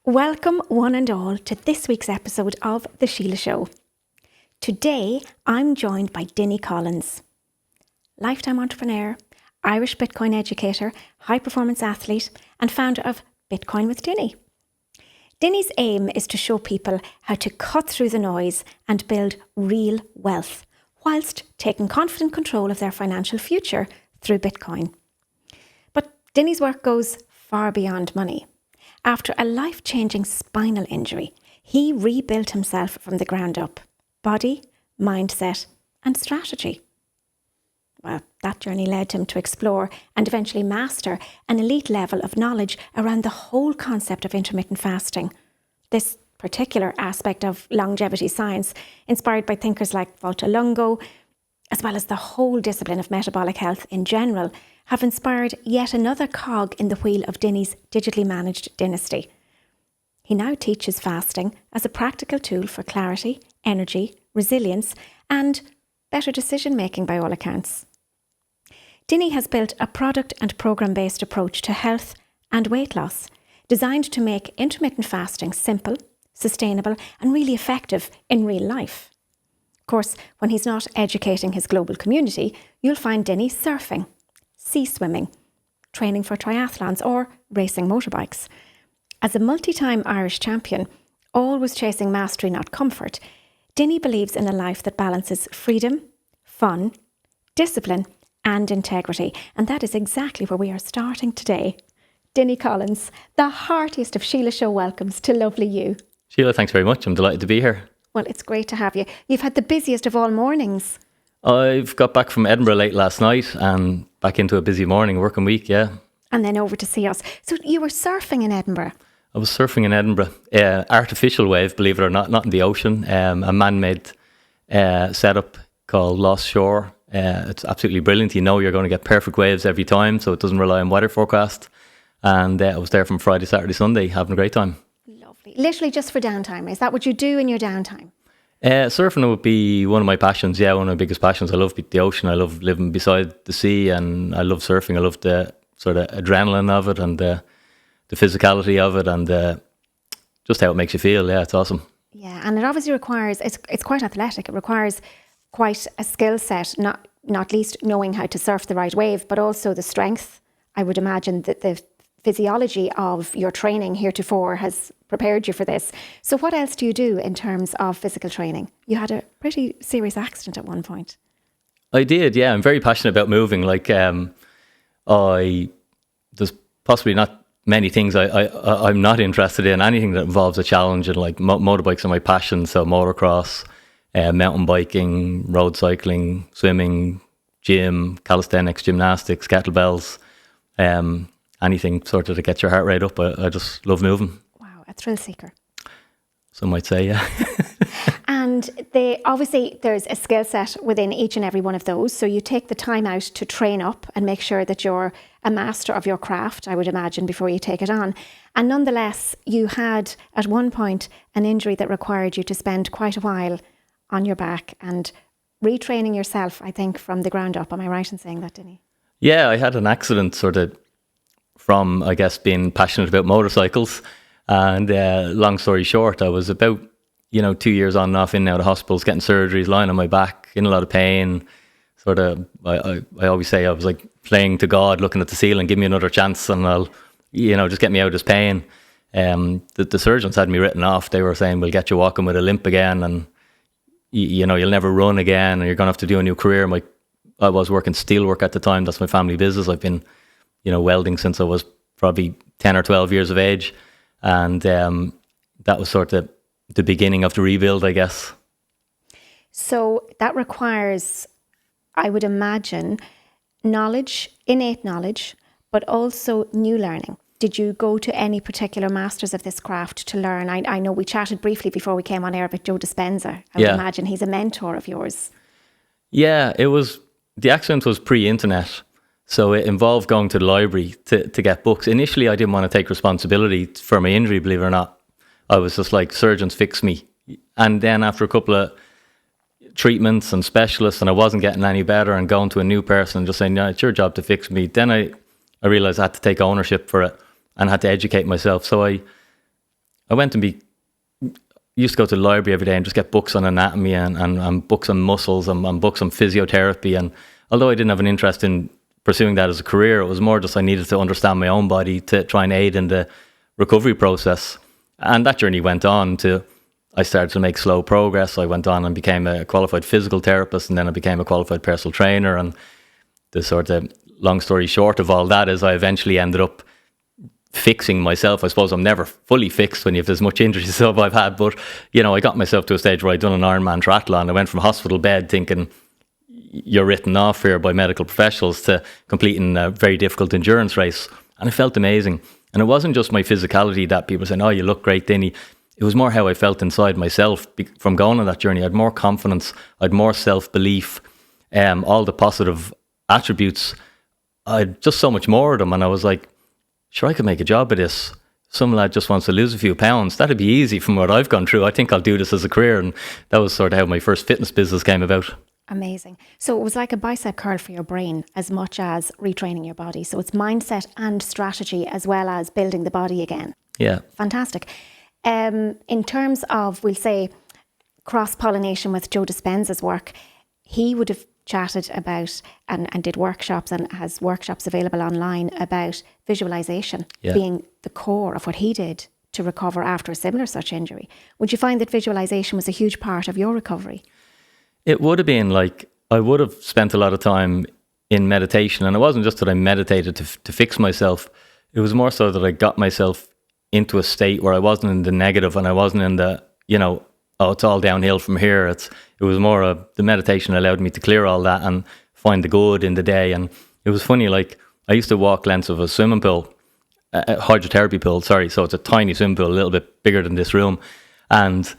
Welcome one and all to this week's episode of the Síle Show. Today I'm joined by Dinny Collins, lifetime entrepreneur, Irish Bitcoin educator, high performance athlete and founder of Bitcoin with Dinny. Dinny's aim is to show people how to cut through the noise and build real wealth whilst taking confident control of their financial future through Bitcoin. But Dinny's work goes far beyond money. After a life-changing spinal injury, he rebuilt himself from the ground up. Body, mindset and strategy. Well, that journey led him to explore and eventually master an elite level of knowledge around the whole concept of intermittent fasting. This particular aspect of longevity science, inspired by thinkers like Walter Longo, as well as the whole discipline of metabolic health in general, have inspired yet another cog in the wheel of Dinny's digitally managed dynasty. He now teaches fasting as a practical tool for clarity, energy, resilience, and better decision-making by all accounts. Dinny has built a product and program-based approach to health and weight loss, designed to make intermittent fasting simple, sustainable, and really effective in real life. Of course, when he's not educating his global community, you'll find Dinny surfing, sea swimming, training for triathlons or racing motorbikes. As a multi-time Irish champion, always chasing mastery, not comfort, Dinny believes in a life that balances freedom, fun, discipline and integrity. And that is exactly where we are starting today. Dinny Collins, the heartiest of Síle Show welcomes to lovely you. Sheila, thanks very much. I'm delighted to be here. Well, it's great to have you. You've had the busiest of all mornings. I've got back from Edinburgh late last night and back into a busy morning, working week, yeah. And then over to see us. So you were surfing in Edinburgh? I was surfing in Edinburgh. Artificial wave, believe it or not in the ocean. A man-made setup called Lost Shore. It's absolutely brilliant. You know you're going to get perfect waves every time, so it doesn't rely on weather forecast. And I was there from Friday, Saturday, Sunday, having a great time. Lovely. Literally just for downtime. Is that what you do in your downtime? Surfing would be one of my passions. Yeah, one of my biggest passions. I love the ocean. I love living beside the sea, and I love surfing. I love the sort of adrenaline of it and the physicality of it, and just how it makes you feel. Yeah, it's awesome. Yeah, and it obviously requires, it's quite athletic. It requires quite a skill set, not least knowing how to surf the right wave, but also the strength. I would imagine that the physiology of your training heretofore has prepared you for this. So what else do you do in terms of physical training? You had a pretty serious accident at one point. I did, yeah. I'm very passionate about moving. Like, there's possibly not many things I'm not interested in. Anything that involves a challenge, and like motorbikes are my passion. So motocross, mountain biking, road cycling, swimming, gym, calisthenics, gymnastics, kettlebells, anything sort of to get your heart rate up. I just love moving. Wow, a thrill seeker. Some might say, yeah. And obviously there's a skill set within each and every one of those. So you take the time out to train up and make sure that you're a master of your craft, I would imagine, before you take it on. And nonetheless, you had at one point an injury that required you to spend quite a while on your back and retraining yourself, I think, from the ground up. Am I right in saying that, Dinny? Yeah, I had an accident sort of from, I guess, being passionate about motorcycles. And long story short, I was about 2 years on and off in and out of hospitals, getting surgeries, lying on my back, in a lot of pain. Sort of, I always say I was like playing to God, looking at the ceiling, give me another chance and I'll, just get me out of this pain. The surgeons had me written off. They were saying, we'll get you walking with a limp again and, you'll never run again and you're going to have to do a new career. I was working steelwork at the time. That's my family business. I've been, welding since I was probably 10 or 12 years of age. And that was sort of the beginning of the rebuild, I guess. So that requires, I would imagine, innate knowledge, but also new learning. Did you go to any particular masters of this craft to learn? I know we chatted briefly before we came on air about Joe Dispenza. I would imagine he's a mentor of yours. Yeah, the accident was pre-internet. So it involved going to the library to get books. Initially, I didn't want to take responsibility for my injury, believe it or not. I was just like, surgeons fix me. And then after a couple of treatments and specialists and I wasn't getting any better and going to a new person and just saying, yeah, it's your job to fix me. Then I realised I had to take ownership for it and had to educate myself. So I I went and used to go to the library every day and just get books on anatomy and books on muscles and books on physiotherapy. And although I didn't have an interest in pursuing that as a career, it was more just I needed to understand my own body to try and aid in the recovery process. And that journey went on to, I started to make slow progress. I went on and became a qualified physical therapist, and then I became a qualified personal trainer. And the sort of long story short of all that is I eventually ended up fixing myself. I suppose I'm never fully fixed when you have as much injuries as I've had, but I got myself to a stage where I'd done an Ironman triathlon. I went from hospital bed thinking you're written off here by medical professionals to completing a very difficult endurance race, and it felt amazing. And it wasn't just my physicality that people saying, "Oh, you look great, Dinny." It was more how I felt inside myself from going on that journey. I had more confidence, I had more self-belief, all the positive attributes. I had just so much more of them, and I was like, sure, I could make a job of this. Some lad just wants to lose a few pounds. That'd be easy from what I've gone through. I think I'll do this as a career. And that was sort of how my first fitness business came about. Amazing. So it was like a bicep curl for your brain as much as retraining your body. So it's mindset and strategy as well as building the body again. Yeah. Fantastic. In terms of, we'll say, cross-pollination with Joe Dispenza's work, he would have chatted about and did workshops and has workshops available online about visualization being the core of what he did to recover after a similar such injury. Would you find that visualization was a huge part of your recovery? It would have been like, I would have spent a lot of time in meditation, and it wasn't just that I meditated to fix myself. It was more so that I got myself into a state where I wasn't in the negative and I wasn't in the, oh, it's all downhill from here. It was more of the meditation allowed me to clear all that and find the good in the day. And it was funny, like I used to walk lengths of a swimming pool, a hydrotherapy pool, sorry. So it's a tiny swimming pool, a little bit bigger than this room. And,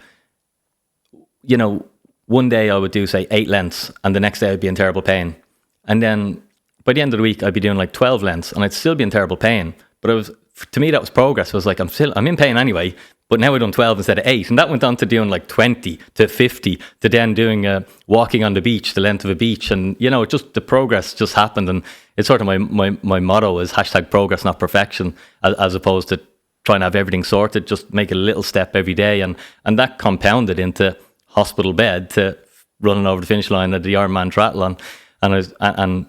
one day I would do, say, 8 lengths, and the next day I'd be in terrible pain. And then by the end of the week, I'd be doing like 12 lengths, and I'd still be in terrible pain. But to me, that was progress. I was like, I'm in pain anyway, but now I've done 12 instead of 8. And that went on to doing like 20 to 50 to then doing walking on the beach, the length of a beach. And, just the progress just happened. And it's sort of my motto is #progress, not perfection, as opposed to trying to have everything sorted, just make a little step every day. And that compounded into hospital bed to running over the finish line at the Ironman triathlon. And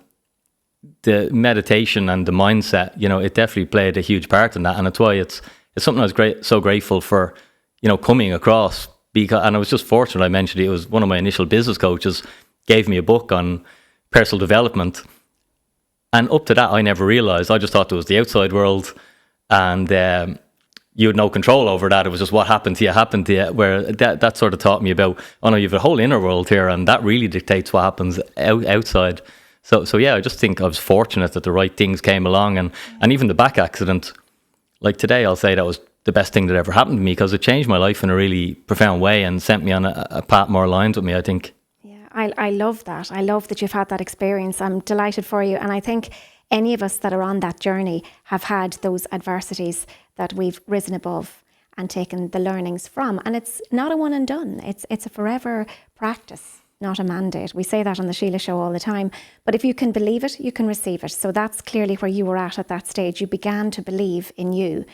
the meditation and the mindset, it definitely played a huge part in that. And that's why it's something I was so grateful for, coming across. And I was just fortunate, I mentioned it was one of my initial business coaches gave me a book on personal development. And up to that, I never realized. I just thought it was the outside world, and you had no control over that. It was just what happened to you, where that sort of taught me about, oh no, you have a whole inner world here, and that really dictates what happens outside. So yeah, I just think I was fortunate that the right things came along, and even the back accident, like today, I'll say that was the best thing that ever happened to me, because it changed my life in a really profound way and sent me on a path more aligned with me, I think. Yeah, I love that. I love that you've had that experience. I'm delighted for you. And I think any of us that are on that journey have had those adversities that we've risen above and taken the learnings from. And it's not a one and done. It's a forever practice, not a mandate. We say that on the Síle Show all the time. But if you can believe it, you can receive it. So that's clearly where you were at that stage. You began to believe in you.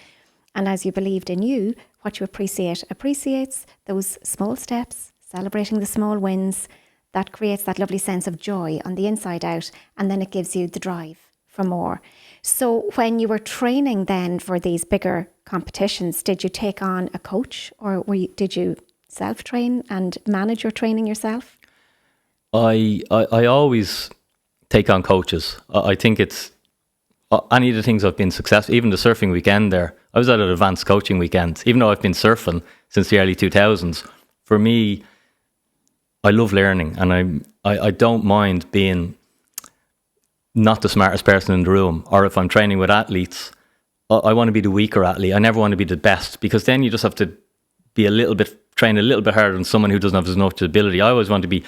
And as you believed in you, what you appreciates those small steps, celebrating the small wins. That creates that lovely sense of joy on the inside out. And then it gives you the drive for more. So when you were training then for these bigger competitions, did you take on a coach, or did you self-train and manage your training yourself? I always take on coaches. I think it's any of the things I've been successful, even the surfing weekend there, I was at an advanced coaching weekend, even though I've been surfing since the early 2000s. For me, I love learning, and I don't mind being not the smartest person in the room, or if I'm training with athletes, I want to be the weaker athlete. I never want to be the best, because then you just have to train a little bit harder than someone who doesn't have as much ability. I always want to be,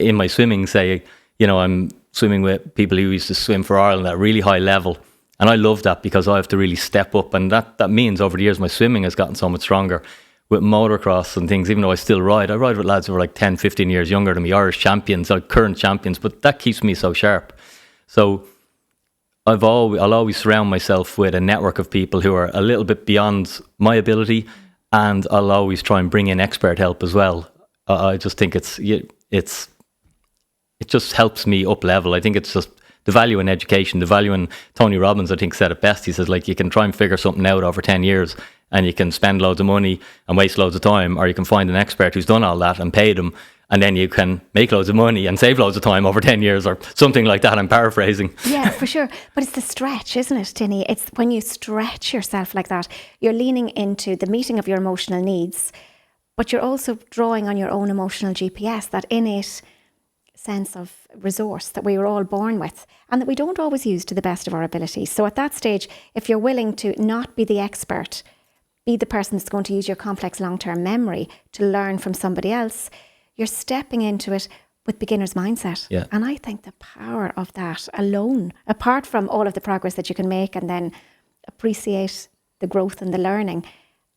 in my swimming, say, I'm swimming with people who used to swim for Ireland at a really high level. And I love that, because I have to really step up. And that means over the years, my swimming has gotten so much stronger. With motocross and things, even though I still ride, I ride with lads who are like 10, 15 years younger than me, Irish champions, like current champions, but that keeps me so sharp. So I'll always surround myself with a network of people who are a little bit beyond my ability and I'll always try and bring in expert help as well. I just think it just helps me up level. I think it's just the value in education, the value in Tony Robbins, I think, said it best. He says, like, you can try and figure something out over 10 years and you can spend loads of money and waste loads of time, or you can find an expert who's done all that and pay them, and then you can make loads of money and save loads of time over 10 years or something like that. I'm paraphrasing. Yeah, for sure. But it's the stretch, isn't it, Dinny? It's when you stretch yourself like that, you're leaning into the meeting of your emotional needs, but you're also drawing on your own emotional GPS, that innate sense of resource that we were all born with and that we don't always use to the best of our abilities. So at that stage, if you're willing to not be the expert, be the person that's going to use your complex long-term memory to learn from somebody else, you're stepping into it with beginner's mindset. Yeah. And I think the power of that alone, apart from all of the progress that you can make and then appreciate the growth and the learning,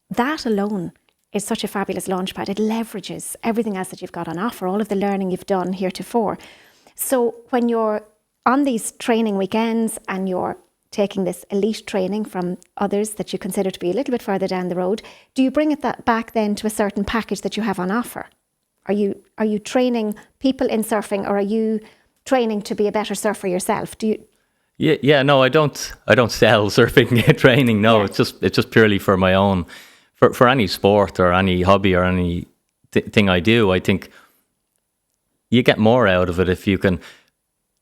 that alone is such a fabulous launchpad. It leverages everything else that you've got on offer, all of the learning you've done heretofore. So when you're on these training weekends and you're taking this elite training from others that you consider to be a little bit further down the road, do you bring that back then to a certain package that you have on offer? Are you training people in surfing, or are you training to be a better surfer yourself? Do you? Yeah, no, I don't sell surfing training. No, Yeah. it's just purely for my own. For any sport or any hobby or any thing I do, I think you get more out of it if you can.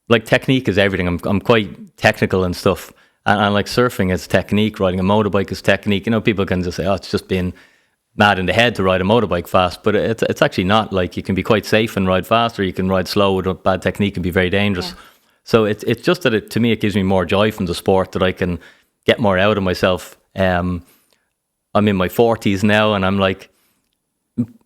Like, technique is everything. I'm quite technical and stuff, and like surfing is technique. Riding a motorbike is technique. You know, people can just say, "Oh, it's just being mad in the head to ride a motorbike fast," but it's actually not. Like, you can be quite safe and ride fast, or you can ride slow with a bad technique and be very dangerous. Yeah. So it's just that to me it gives me more joy from the sport, that I can get more out of myself. I'm in my 40s now, and I'm like,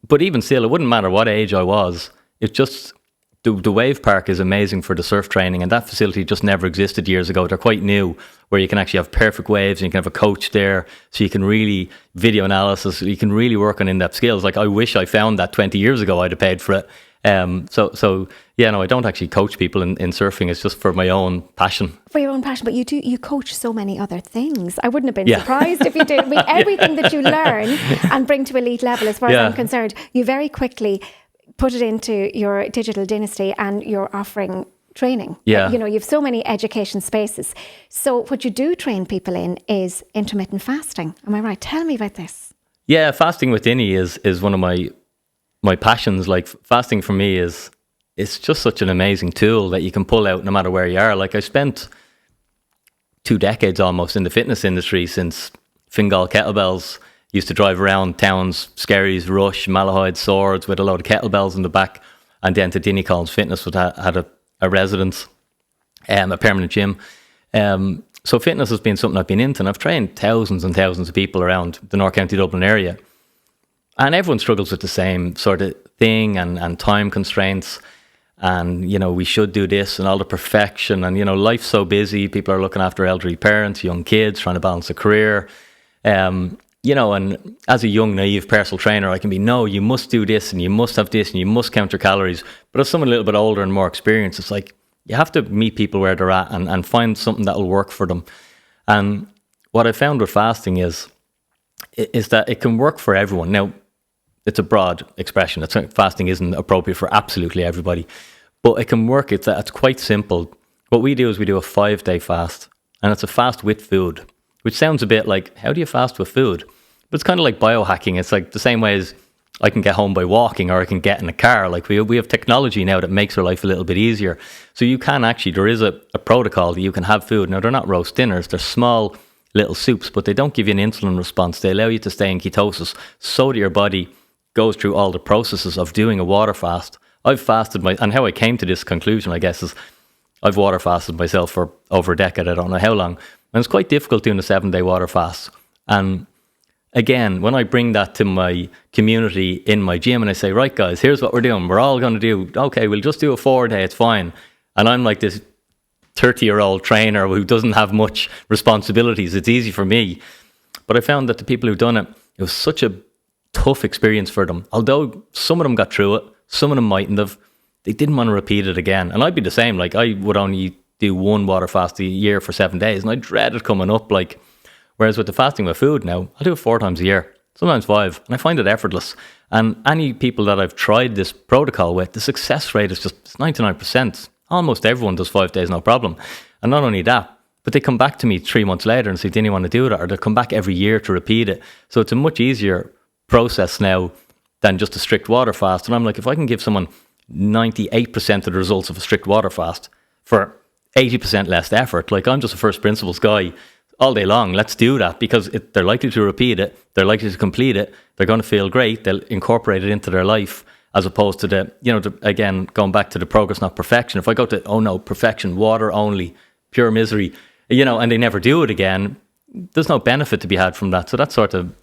but even still, it wouldn't matter what age I was. It's just the wave park is amazing for the surf training, and that facility just never existed years ago. They're quite new, where you can actually have perfect waves and you can have a coach there, so you can really video analysis. You can really work on in-depth skills. Like, I wish I found that 20 years ago. I'd have paid for it. So yeah, no, I don't actually coach people in surfing. It's just for my own passion. For your own passion, but you coach so many other things. I wouldn't have been surprised if you did. I mean, everything that you learn and bring to elite level, as far as I'm concerned, you very quickly put it into your digital dynasty, and you're offering training. Yeah. You know, you've so many education spaces. So what you do train people in is intermittent fasting. Am I right? Tell me about this. Yeah, fasting with Dinny is one of my passions. Like, fasting for me it's just such an amazing tool that you can pull out no matter where you are. Like, I spent 2 decades almost in the fitness industry, since Fingal kettlebells. Used to drive around towns, Skerries, Rush, Malahide, Swords, with a load of kettlebells in the back, and then to Dinny Collins Fitness, which had a residence, a permanent gym. So fitness has been something I've been into, and I've trained thousands and thousands of people around the North County Dublin area. And everyone struggles with the same sort of thing, and time constraints, and, you know, we should do this, and all the perfection, and, you know, life's so busy. People are looking after elderly parents, young kids, trying to balance a career. You know, and as a young, naive personal trainer, I can be, no, you must do this, and you must have this, and you must count your calories. But as someone a little bit older and more experienced, it's like, you have to meet people where they're at and find something that will work for them. And what I found with fasting is that it can work for everyone. Now, it's a broad expression. Fasting isn't appropriate for absolutely everybody, but it can work. It's quite simple. What we do is we do a 5-day fast, and it's a fast with food, which sounds a bit like, how do you fast with food? But it's kind of like biohacking. It's like the same way as I can get home by walking, or I can get in a car. Like, we have technology now that makes our life a little bit easier. So you can actually, there is a protocol that you can have food. Now, they're not roast dinners. They're small little soups, but they don't give you an insulin response. They allow you to stay in ketosis so that your body goes through all the processes of doing a water fast. I've fasted and how I came to this conclusion, I guess, is I've water fasted myself for over a decade. I don't know how long. And it's quite difficult doing a 7-day water fast. And again, when I bring that to my community in my gym, and I say, right, guys, here's what we're doing. We're all going to do, okay, we'll just do a 4-day. It's fine. And I'm like this 30-year-old trainer who doesn't have much responsibilities. It's easy for me. But I found that the people who've done it, it was such a tough experience for them. Although some of them got through it, some of them mightn't have. They didn't want to repeat it again. And I'd be the same. Like, I would only do one water fast a year for 7 days, and I dreaded coming up. Like, whereas with the fasting with food now, I'll do it 4 times a year. sometimes 5, and I find it effortless. And any people that I've tried this protocol with, the success rate is just 99%. Almost everyone does 5 days, no problem. And not only that, but they come back to me 3 months later and say, didn't want to do that, or they'll come back every year to repeat it. So it's a much easier process now than just a strict water fast. And I'm like, if I can give someone 98% of the results of a strict water fast for 80% less effort, like I'm just a first principles guy all day long, let's do that, because they're likely to repeat it, they're likely to complete it, they're going to feel great, they'll incorporate it into their life, as opposed to again, going back to the progress, not perfection. If I go to, oh no, perfection, water only, pure misery, and they never do it again, there's no benefit to be had from that. So that's sort of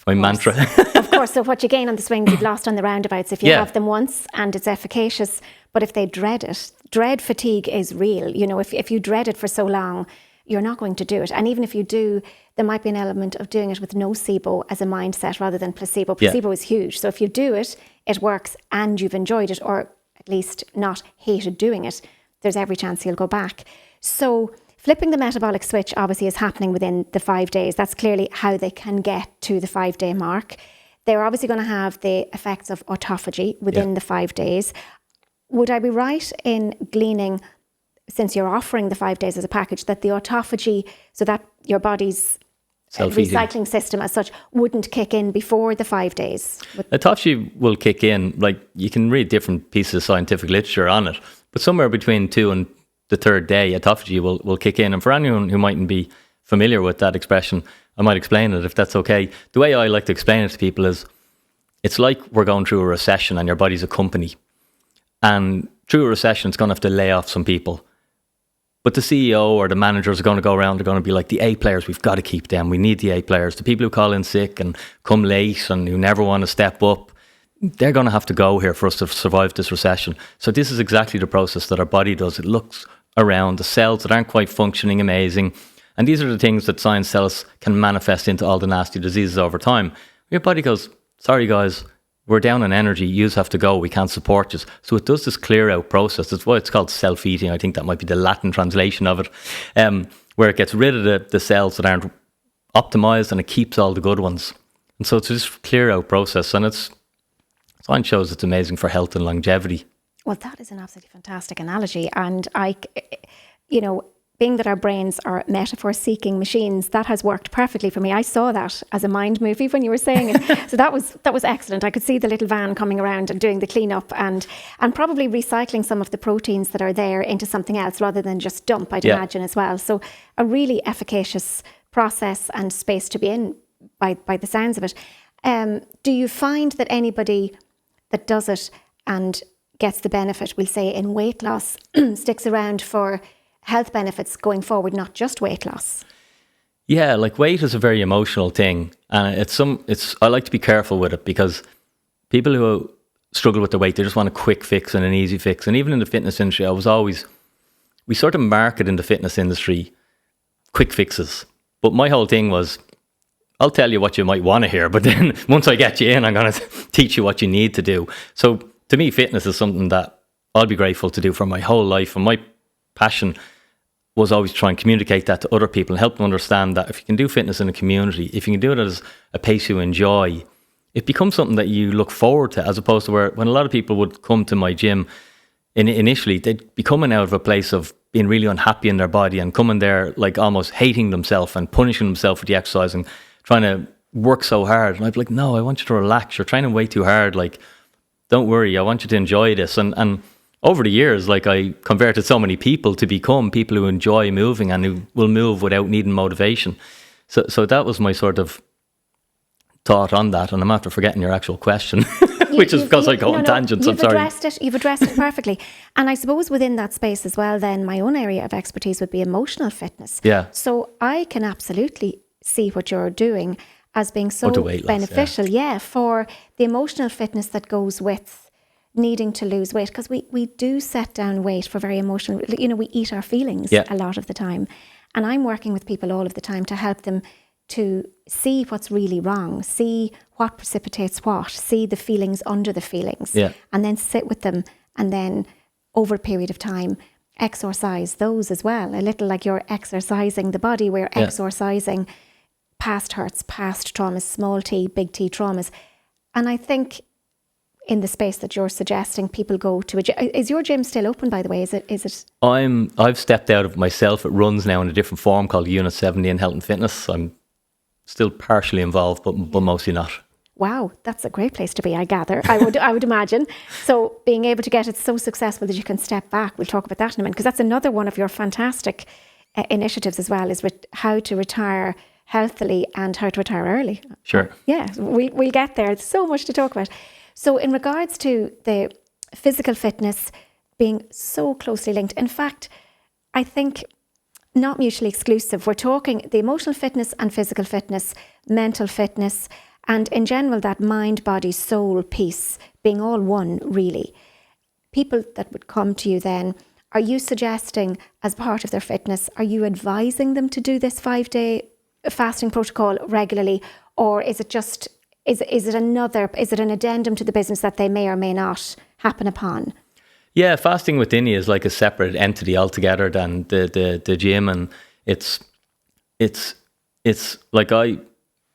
my mantra. Of course. So what you gain on the swings, you've lost on the roundabouts. If you have them once and it's efficacious, but if they dread it, dread fatigue is real. If you dread it for so long, you're not going to do it. And even if you do, there might be an element of doing it with nocebo as a mindset rather than placebo. Placebo is huge. So if you do it, it works and you've enjoyed it, or at least not hated doing it, there's every chance you'll go back. So flipping the metabolic switch obviously is happening within the 5 days. That's clearly how they can get to the 5 day mark. They're obviously going to have the effects of autophagy within the 5 days. Would I be right in gleaning, since you're offering the 5 days as a package, that the autophagy, so that your body's recycling system as such, wouldn't kick in before the 5 days? Autophagy will kick in, like you can read different pieces of scientific literature on it, but somewhere between 2 and the 3rd day, autophagy will kick in. And for anyone who mightn't be familiar with that expression, I might explain it if that's okay. The way I like to explain it to people is, it's like we're going through a recession and your body's a company. And through a recession, it's going to have to lay off some people. But the CEO or the managers are going to go around, they're going to be like, the A players, we've got to keep them. We need the A players. The people who call in sick and come late and who never want to step up, they're going to have to go here for us to survive this recession. So this is exactly the process that our body does. It looks around the cells that aren't quite functioning amazing. And these are the things that science tells us can manifest into all the nasty diseases over time. Your body goes, sorry guys, we're down on energy, you have to go, we can't support you. So it does this clear out process. That's why it's called self-eating. I think that might be the Latin translation of it, where it gets rid of the cells that aren't optimized and it keeps all the good ones. And so it's this clear out process, and science shows it's amazing for health and longevity. Well, that is an absolutely fantastic analogy. And being that our brains are metaphor-seeking machines, that has worked perfectly for me. I saw that as a mind movie when you were saying it. So that was excellent. I could see the little van coming around and doing the cleanup and probably recycling some of the proteins that are there into something else rather than just dump, I'd imagine as well. So a really efficacious process and space to be in by the sounds of it. Do you find that anybody that does it and gets the benefit, we'll say in weight loss, sticks around for health benefits going forward, not just weight loss? Yeah, like weight is a very emotional thing, and I like to be careful with it, because people who struggle with their weight, they just want a quick fix and an easy fix. And even in the fitness industry, we sort of market in the fitness industry quick fixes. But my whole thing was, I'll tell you what you might want to hear, but then once I get you in, I'm going to teach you what you need to do. So to me, fitness is something that I'll be grateful to do for my whole life. And my passion was always try and communicate that to other people and help them understand that if you can do fitness in a community, if you can do it as a pace you enjoy, it becomes something that you look forward to, as opposed to when a lot of people would come to my gym, initially they'd be coming out of a place of being really unhappy in their body and coming there like almost hating themselves and punishing themselves for the exercise and trying to work so hard. And I'd be like, no, I want you to relax. You're training way too hard. Like, don't worry. I want you to enjoy this. And over the years, like, I converted so many people to become people who enjoy moving and who will move without needing motivation. So that was my sort of thought on that. And I'm after forgetting your actual question, which is because I go on tangents. I'm sorry. You've addressed it perfectly. And I suppose within that space as well, then my own area of expertise would be emotional fitness. Yeah. So I can absolutely see what you're doing as being so beneficial, for the emotional fitness that goes with needing to lose weight, because we do set down weight for very emotional, we eat our feelings a lot of the time. And I'm working with people all of the time to help them to see what's really wrong, see what precipitates what, see the feelings under the feelings, and then sit with them, and then over a period of time exorcise those as well. A little like you're exercising the body, we're exorcising past hurts, past traumas, small T, big T traumas. And I think in the space that you're suggesting, people go to a gym. Is your gym still open, by the way? Is it? I've stepped out of myself. It runs now in a different form called Unit 70 in Health and Fitness. I'm still partially involved, but mostly not. Wow, that's a great place to be, I gather. I would imagine. So being able to get it so successful that you can step back, we'll talk about that in a minute, because that's another one of your fantastic initiatives as well, is with how to retire healthily and how to retire early. Sure. Yeah, we'll get there. There's so much to talk about. So in regards to the physical fitness being so closely linked, in fact, I think not mutually exclusive. We're talking the emotional fitness and physical fitness, mental fitness, and in general, that mind, body, soul piece being all one, really. People that would come to you then, are you suggesting as part of their fitness, are you advising them to do this 5-day fasting protocol regularly? Or is it just, is it an addendum to the business that they may or may not happen upon? Yeah, fasting with Dinny is like a separate entity altogether than the gym. And it's like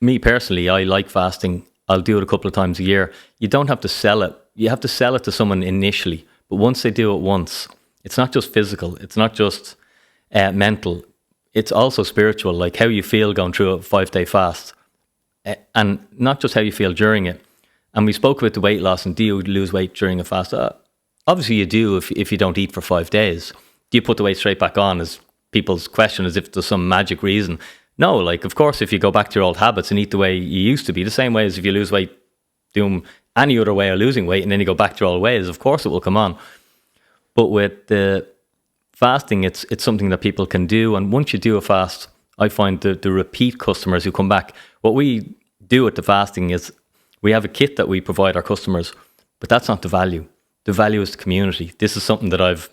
me personally, I like fasting. I'll do it a couple of times a year. You don't have to sell it. You have to sell it to someone initially. But once they do it once, it's not just physical. It's not just mental. It's also spiritual, like how you feel going through a 5-day fast. And not just how you feel during it. And we spoke about the weight loss, and do you lose weight during a fast? Obviously you do if you don't eat for 5 days. Do you put the weight straight back on, is people's question, as if there's some magic reason. No, like, of course, if you go back to your old habits and eat the way you used to be, the same way as if you lose weight, doing any other way of losing weight, and then you go back to your old ways, of course it will come on. But with the fasting, it's something that people can do. And once you do a fast, I find the repeat customers who come back, what we do with the fasting is we have a kit that we provide our customers, but that's not the value. The value is the community. This is something that I've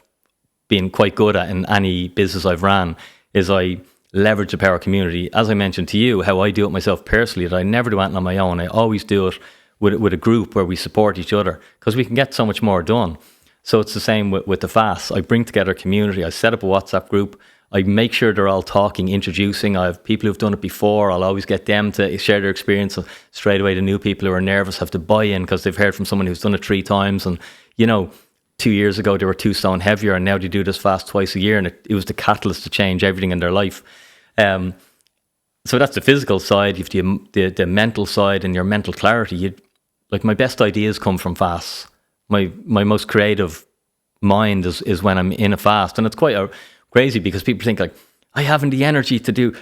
been quite good at in any business I've ran, is I leverage the power of community. As I mentioned to you, how I do it myself personally, that I never do anything on my own. I always do it with a group where we support each other, because we can get so much more done. So it's the same with the fast. I bring together a community. I set up a WhatsApp group. I make sure they're all talking, introducing. I have people who've done it before. I'll always get them to share their experience. Straight away, the new people who are nervous have to buy in because they've heard from someone who's done it 3 times. And, 2 years ago, they were 2 stone heavier, and now they do this fast twice a year. And it was the catalyst to change everything in their life. So that's the physical side. You have the mental side and your mental clarity. Like, my best ideas come from fasts. My most creative mind is when I'm in a fast. And it's quite crazy, because people think like, I haven't the energy to do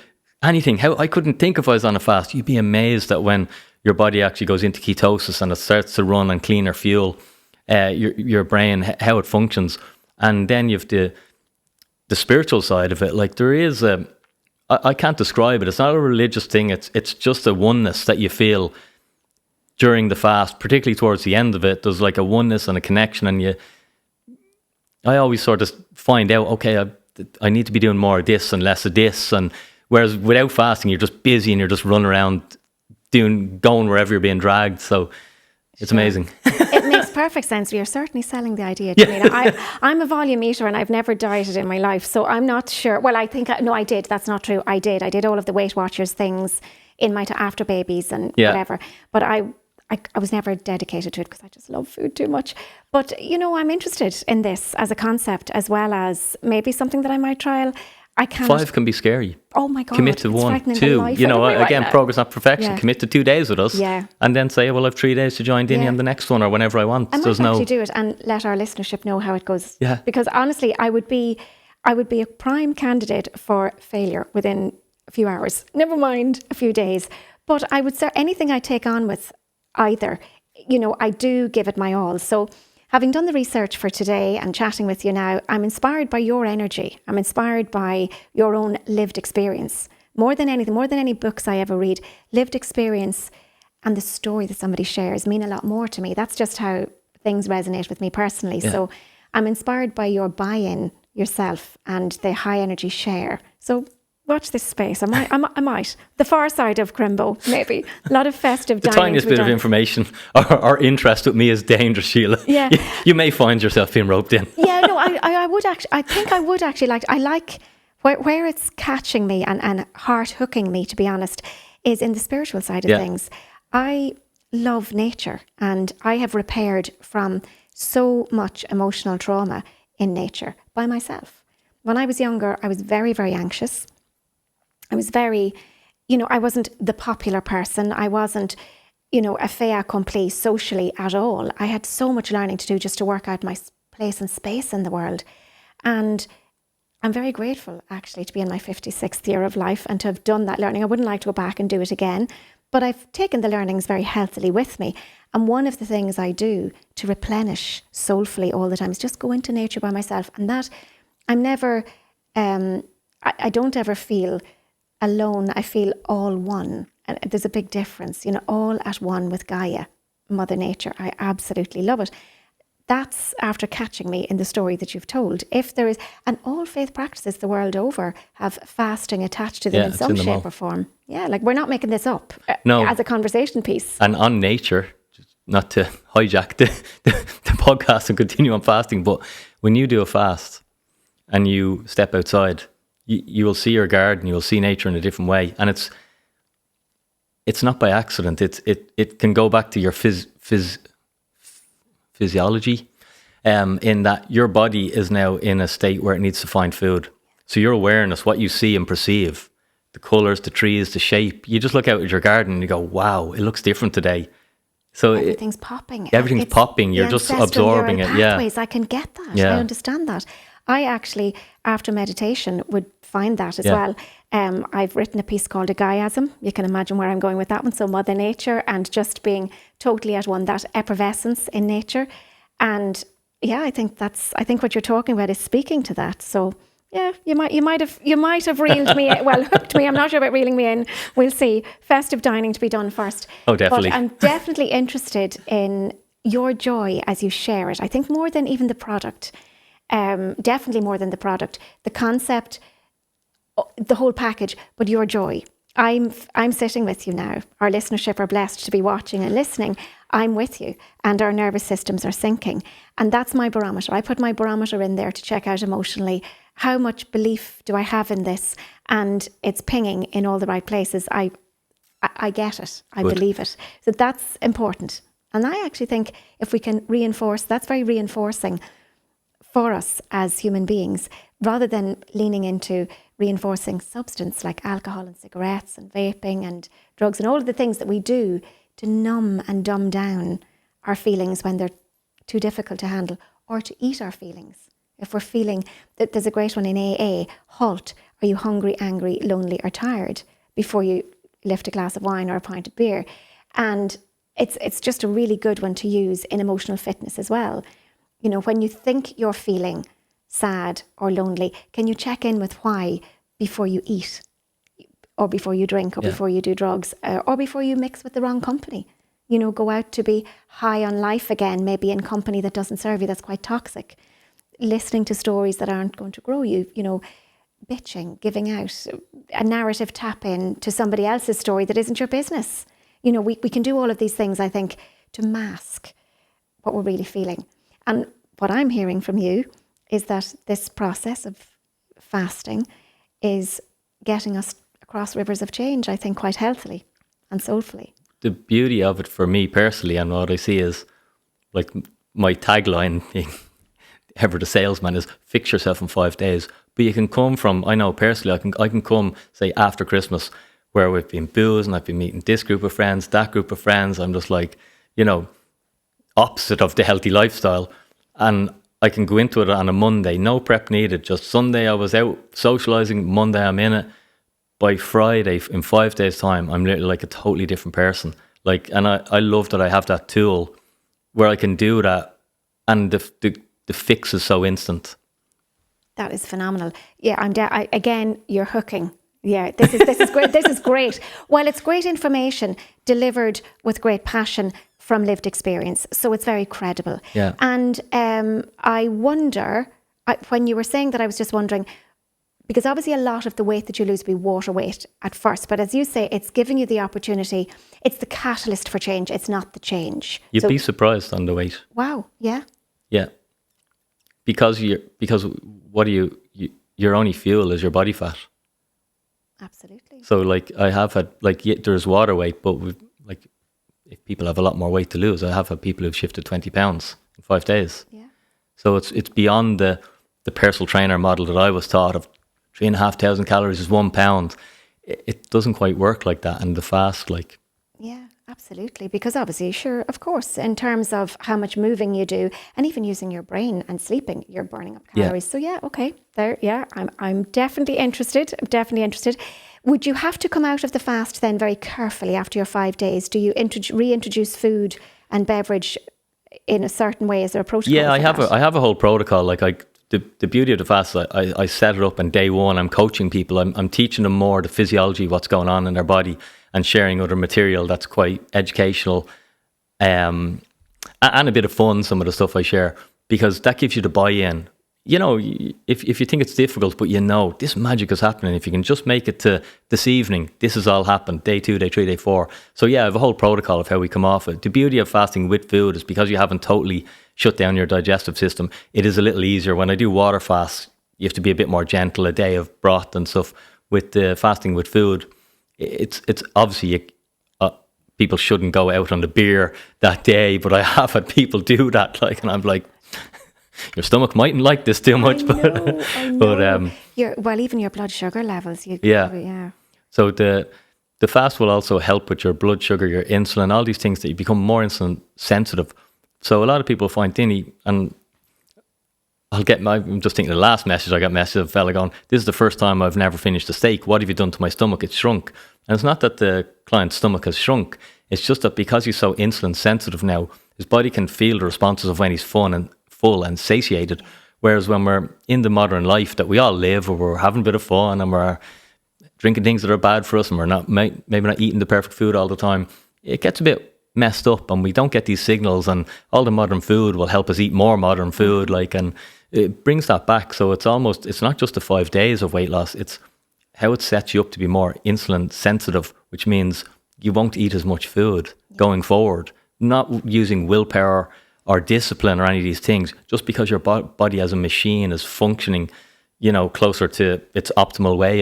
anything. How I couldn't think if I was on a fast. You'd be amazed that when your body actually goes into ketosis and it starts to run on cleaner fuel, your brain, how it functions. And then you have the spiritual side of it. Like, there is I can't describe it. It's not a religious thing. It's just a oneness that you feel during the fast, particularly towards the end of it. There's like a oneness and a connection, and I always sort of find out, okay, I need to be doing more of this and less of this. And whereas without fasting, you're just busy and you're just running around going wherever you're being dragged. So it's amazing. It makes perfect sense. You're certainly selling the idea to me. Now, I'm a volume eater, and I've never dieted in my life, so I'm not sure. Well, I think, no, I did. That's not true. I did all of the Weight Watchers things in my after babies and whatever. But I was never dedicated to it, because I just love food too much. But, I'm interested in this as a concept, as well as maybe something that I might trial. I can't. 5 can be scary. Oh my God. Commit to 1, 2. Again, progress, not perfection. Yeah. Commit to 2 days with us. Yeah. And then say, well, I've 3 days to join Dinny on the next one, or whenever I want. I might actually do it and let our listenership know how it goes. Yeah. Because honestly, I would be a prime candidate for failure within a few hours. Never mind a few days. But I would say anything I take on with either, I do give it my all. So having done the research for today and chatting with you now, I'm inspired by your energy. I'm inspired by your own lived experience. More than anything, more than any books I ever read, lived experience and the story that somebody shares mean a lot more to me. That's just how things resonate with me personally. Yeah. So I'm inspired by your buy-in yourself and the high energy share. So watch this space. I might. The far side of Crimbo, maybe. A lot of festive dining. The tiniest bit of information or interest with me is dangerous, Síle. Yeah. You may find yourself being roped in. Yeah, no, I would actually, I think I would actually like where it's catching me and heart hooking me, to be honest, is in the spiritual side of things. I love nature, and I have repaired from so much emotional trauma in nature by myself. When I was younger, I was very, very anxious. I was very, I wasn't the popular person. I wasn't, a fait accompli socially at all. I had so much learning to do just to work out my place and space in the world. And I'm very grateful, actually, to be in my 56th year of life and to have done that learning. I wouldn't like to go back and do it again, but I've taken the learnings very healthily with me. And one of the things I do to replenish soulfully all the time is just go into nature by myself. And that I'm never, I don't ever feel alone. I feel all one. And there's a big difference, all at one with Gaia, Mother Nature. I absolutely love it. That's after catching me in the story that you've told. If there is, and all faith practices the world over have fasting attached to them in some shape or form. Yeah, like we're not making this up as a conversation piece. And on nature, not to hijack the podcast and continue on fasting, but when you do a fast and you step outside, you will see your garden, you will see nature in a different way. And it's not by accident. It can go back to your physiology, in that your body is now in a state where it needs to find food. So your awareness, what you see and perceive, the colours, the trees, the shape, you just look out at your garden and you go, wow, it looks different today. So everything's popping. Everything's popping. You're just absorbing it. Pathways. I can get that. I understand that. I actually, after meditation, would find that as well. I've written a piece called A Gaiasm. You can imagine where I'm going with that one. So Mother Nature and just being totally at one, that effervescence in nature. And I think what you're talking about is speaking to that. So yeah, you might have reeled me, hooked me. I'm not sure about reeling me in. We'll see. Festive dining to be done first. Oh, definitely. But I'm definitely interested in your joy as you share it. I think more than even the product. Definitely more than the product, the concept, the whole package, but your joy. I'm sitting with you now. Our listenership are blessed to be watching and listening. I'm with you, and our nervous systems are syncing. And that's my barometer. I put my barometer in there to check out emotionally, how much belief do I have in this? And it's pinging in all the right places. I get it. I believe it. So that's important. And I actually think if we can reinforce, that's very reinforcing for us as human beings, rather than leaning into reinforcing substance like alcohol and cigarettes and vaping and drugs and all of the things that we do to numb and dumb down our feelings when they're too difficult to handle, or to eat our feelings. If we're feeling that, there's a great one in AA, halt. Are you hungry, angry, lonely or tired? Before you lift a glass of wine or a pint of beer. And it's just a really good one to use in emotional fitness as well. When you think you're feeling sad or lonely, can you check in with why before you eat or before you drink or before you do drugs or before you mix with the wrong company? Go out to be high on life again, maybe in company that doesn't serve you, that's quite toxic. Listening to stories that aren't going to grow you, bitching, giving out, a narrative tap in to somebody else's story that isn't your business. We can do all of these things, I think, to mask what we're really feeling. And what I'm hearing from you is that this process of fasting is getting us across rivers of change, I think, quite healthily and soulfully. The beauty of it for me personally, and what I see is, like, my tagline being ever the salesman is fix yourself in 5 days. But you can come from, I know personally, I can come, say, after Christmas, where we've been boozing, I've been meeting this group of friends, that group of friends. I'm just like, opposite of the healthy lifestyle, and I can go into it on a Monday, no prep needed, just Sunday I was out socializing, Monday I'm in it. By Friday, in 5 days time, I'm literally like a totally different person. And I love that I have that tool where I can do that, and the fix is so instant. That is phenomenal. Yeah, again, you're hooking. Yeah, this is great. This is great. Well, it's great information delivered with great passion from lived experience. So it's very credible. Yeah. And I wonder, when you were saying that, I was just wondering, because obviously a lot of the weight that you lose will be water weight at first. But as you say, it's giving you the opportunity. It's the catalyst for change. It's not the change. You'd be surprised on the weight. Wow. Yeah. Yeah. Because your only fuel is your body fat. Absolutely. So like I have had, like, there's water weight, but like if people have a lot more weight to lose, I have had people who've shifted 20 pounds in 5 days. Yeah. So it's beyond the personal trainer model that I was taught of 3,500 calories is 1 pound. It doesn't quite work like that. And the fast, like, Yeah, absolutely. Because obviously, sure, of course, in terms of how much moving you do and even using your brain and sleeping, you're burning up calories. So yeah, okay. There, yeah, I'm definitely interested. I'm definitely interested. Would you have to come out of the fast then very carefully after your 5 days? Do you reintroduce food and beverage in a certain way? Is there a protocol? yeah, for I have a whole protocol. Like the beauty of the fast, I set it up on day one. I'm coaching people. I'm teaching them more the physiology, what's going on in their body, and sharing other material that's quite educational, and a bit of fun. Some of the stuff I share, because that gives you the buy-in. You know, if you think it's difficult, but you know this magic is happening. If you can just make it to this evening, this has all happened. Day 2, day 3, day 4. So yeah, I have a whole protocol of how we come off it. The beauty of fasting with food is because you haven't totally shut down your digestive system, it is a little easier. When I do water fast, you have to be a bit more gentle, a day of broth and stuff. With the fasting with food, it's obviously people shouldn't go out on the beer that day, but I have had people do that, like, and I'm like, your stomach mightn't like this too much, I know. But even your blood sugar levels. Yeah. So the fast will also help with your blood sugar, your insulin, all these things, that you become more insulin sensitive. So a lot of people find, Dinny, and I'm just thinking the last message I got, of a fella going, this is the first time I've never finished a steak. What have you done to my stomach? It's shrunk. And it's not that the client's stomach has shrunk. It's just that because he's so insulin sensitive now, his body can feel the responses of when he's full and satiated. Whereas when we're in the modern life that we all live, where we're having a bit of fun and we're drinking things that are bad for us, and we're not maybe not eating the perfect food all the time, it gets a bit messed up, and we don't get these signals. And all the modern food will help us eat more modern food, like, and it brings that back. So it's not just the 5 days of weight loss, it's how it sets you up to be more insulin sensitive, which means you won't eat as much food going forward. Not using willpower or discipline or any of these things, just because your body as a machine is functioning, closer to its optimal way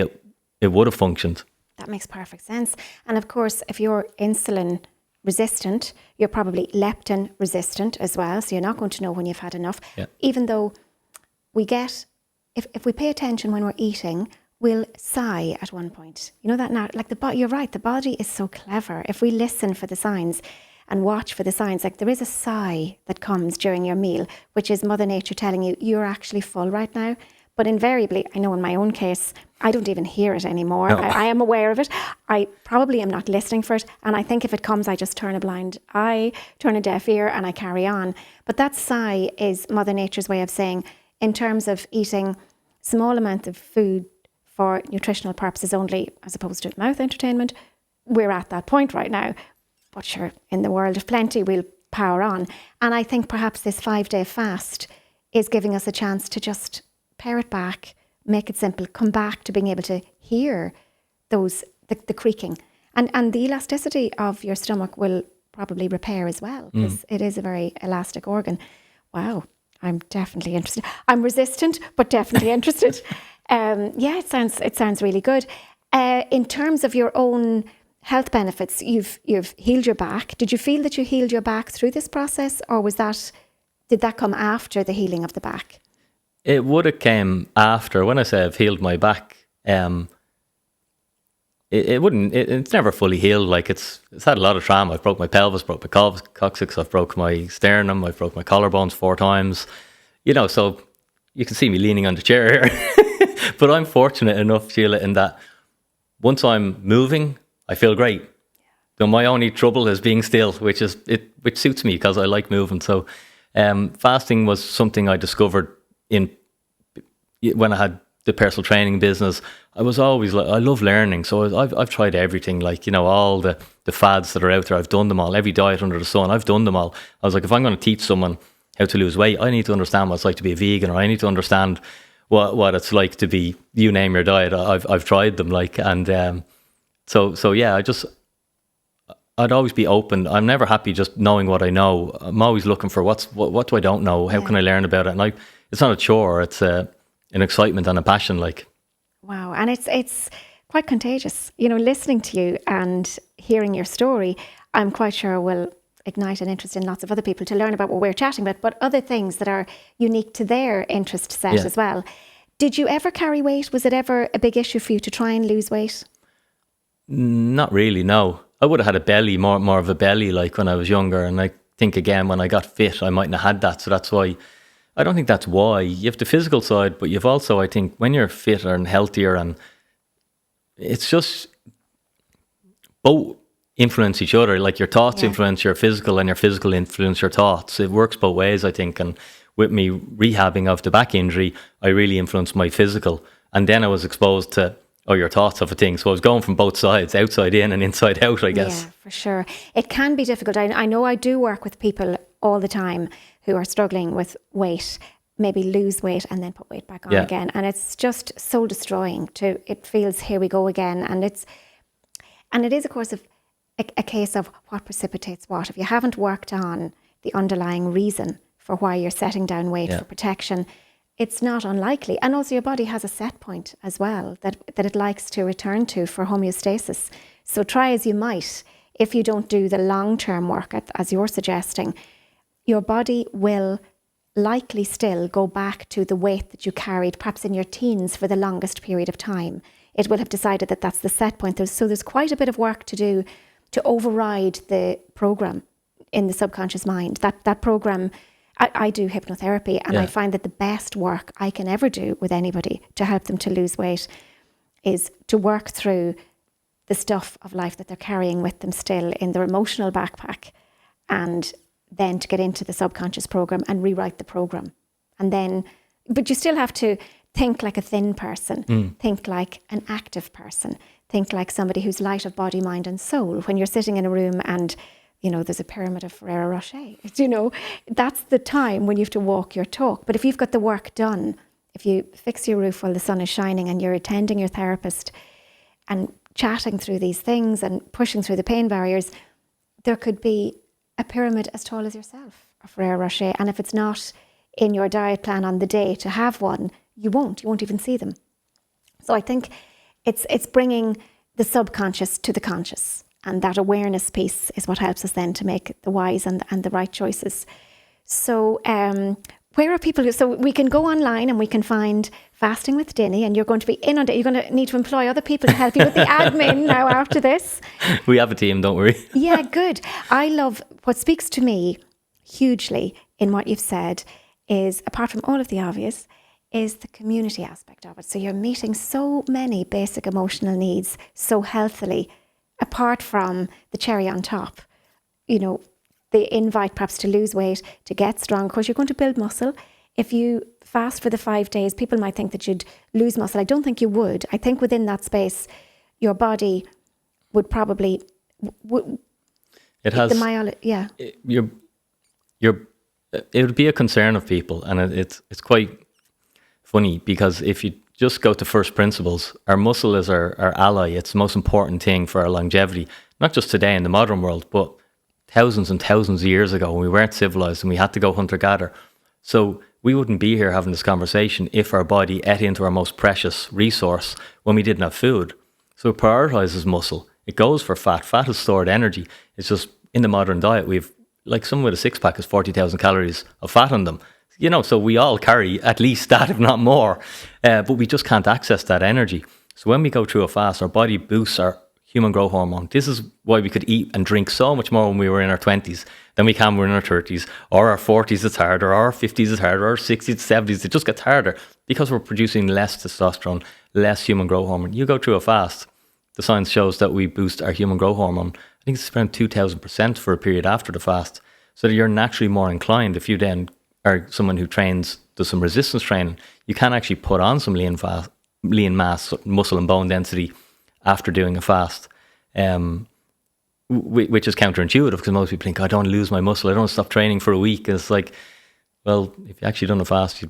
it would have functioned. That makes perfect sense. And of course, if you're insulin resistant, you're probably leptin resistant as well. So you're not going to know when you've had enough. Yeah. Even though we get, if we pay attention when we're eating, we'll sigh at one point. You know that now, like you're right, the body is so clever. If we listen for the signs and watch for the signs, like there is a sigh that comes during your meal, which is Mother Nature telling you you're actually full right now. But invariably, I know in my own case, I don't even hear it anymore. No. I am aware of it. I probably am not listening for it. And I think if it comes, I just turn a blind eye, turn a deaf ear, and I carry on. But that sigh is Mother Nature's way of saying, in terms of eating small amount of food for nutritional purposes only, as opposed to mouth entertainment, we're at that point right now. But sure, in the world of plenty, we'll power on. And I think perhaps this 5-day fast is giving us a chance to just pare it back, make it simple, come back to being able to hear the creaking. And the elasticity of your stomach will probably repair as well, because it is a very elastic organ. Wow, I'm definitely interested. I'm resistant, but definitely interested. It sounds really good. In terms of your own health benefits, you've healed your back. Did you feel that you healed your back through this process, or did that come after the healing of the back? It would have came after. When I say I've healed my back, it's never fully healed. Like it's had a lot of trauma. I've broke my pelvis, broke my coccyx, I've broke my sternum, I've broke my collarbones 4 times. So you can see me leaning on the chair here. But I'm fortunate enough, Síle, in that once I'm moving, I feel great. So my only trouble is being still, which suits me because I like moving. So fasting was something I discovered when I had the personal training business. I was always I love learning, so I've tried everything, all the fads that are out there. I've done them all. Every diet under the sun, I've done them all. I was like, if I'm going to teach someone how to lose weight, I need to understand what it's like to be a vegan, or I need to understand what it's like to be, you name your diet. I've tried them, so yeah. I'd always be open. I'm never happy just knowing what I know. I'm always looking for what do I don't know. How can I learn about it? And it's not a chore. It's an excitement and a passion. Wow, and it's quite contagious. You know, listening to you and hearing your story, I'm quite sure will ignite an interest in lots of other people to learn about what we're chatting about, but other things that are unique to their interest set as well. Did you ever carry weight? Was it ever a big issue for you to try and lose weight? Not really, no. I would have had a belly, more of a belly, like when I was younger. And I think, again, when I got fit, I mightn't have had that. So that's why, I don't think that's why. You have the physical side, but you've also, I think, when you're fitter and healthier, and it's just both influence each other. Like your thoughts influence your physical, and your physical influence your thoughts. It works both ways, I think. And with me rehabbing of the back injury, I really influenced my physical. And then I was exposed to your thoughts of a thing. So I was going from both sides, outside in and inside out, I guess. Yeah, for sure. It can be difficult. I know I do work with people all the time who are struggling with weight, maybe lose weight and then put weight back on again. And it's just soul destroying. It feels, here we go again. And it is, of course, a case of what precipitates what. If you haven't worked on the underlying reason for why you're setting down weight for protection, it's not unlikely. And also your body has a set point as well that it likes to return to for homeostasis. So try as you might, if you don't do the long-term work, as you're suggesting, your body will likely still go back to the weight that you carried perhaps in your teens for the longest period of time. It will have decided that that's the set point. So there's quite a bit of work to do to override the program in the subconscious mind. That program, I do hypnotherapy, and I find that the best work I can ever do with anybody to help them to lose weight is to work through the stuff of life that they're carrying with them still in their emotional backpack, and then to get into the subconscious program and rewrite the program. And then, but you still have to think like a thin person, think like an active person, think like somebody who's light of body, mind and soul. When you're sitting in a room and, you know, there's a pyramid of Ferrero Rocher, you know, that's the time when you have to walk your talk. But if you've got the work done, if you fix your roof while the sun is shining and you're attending your therapist and chatting through these things and pushing through the pain barriers, there could be a pyramid as tall as yourself, a Ferrero Rocher. And if it's not in your diet plan on the day to have one, you won't even see them. So I think it's bringing the subconscious to the conscious. And that awareness piece is what helps us then to make the wise and the right choices. So where are people? So we can go online and we can find Fasting with Dinny, and you're going to be inundated. You're going to need to employ other people to help you with the admin now after this. We have a team, don't worry. Yeah, good. I love what speaks to me hugely in what you've said is, apart from all of the obvious, is the community aspect of it. So you're meeting so many basic emotional needs so healthily, apart from the cherry on top, you know, the invite perhaps to lose weight, to get strong. Of course, you're going to build muscle. If you fast for the 5 days, people might think that you'd lose muscle. I don't think you would. I think within that space, your body would probably... It has... It would be a concern of people, and it's quite funny, because if you just go to first principles, our muscle is our ally. It's the most important thing for our longevity, not just today in the modern world, but thousands and thousands of years ago when we weren't civilized and we had to go hunter-gatherer. So we wouldn't be here having this conversation if our body ate into our most precious resource when we didn't have food. So it prioritizes muscle. It goes for fat. Fat is stored energy. It's just in the modern diet, we've, like someone with a six-pack has 40,000 calories of fat on them. You know, so we all carry at least that, if not more, but we just can't access that energy. So when we go through a fast, our body boosts our human growth hormone. This is why we could eat and drink so much more when we were in our 20s than we can when we're in our 30s, or our 40s it's harder, or our 50s it's harder, or our 60s, 70s, it just gets harder because we're producing less testosterone, less human growth hormone. You go through a fast, the science shows that we boost our human growth hormone. I think it's around 2,000% for a period after the fast. So that you're naturally more inclined, if you then are someone who does some resistance training, you can actually put on some lean mass, muscle and bone density after doing a fast, which is counterintuitive, because most people think, I don't lose my muscle, I don't stop training for a week. And it's like, well, if you actually done a fast,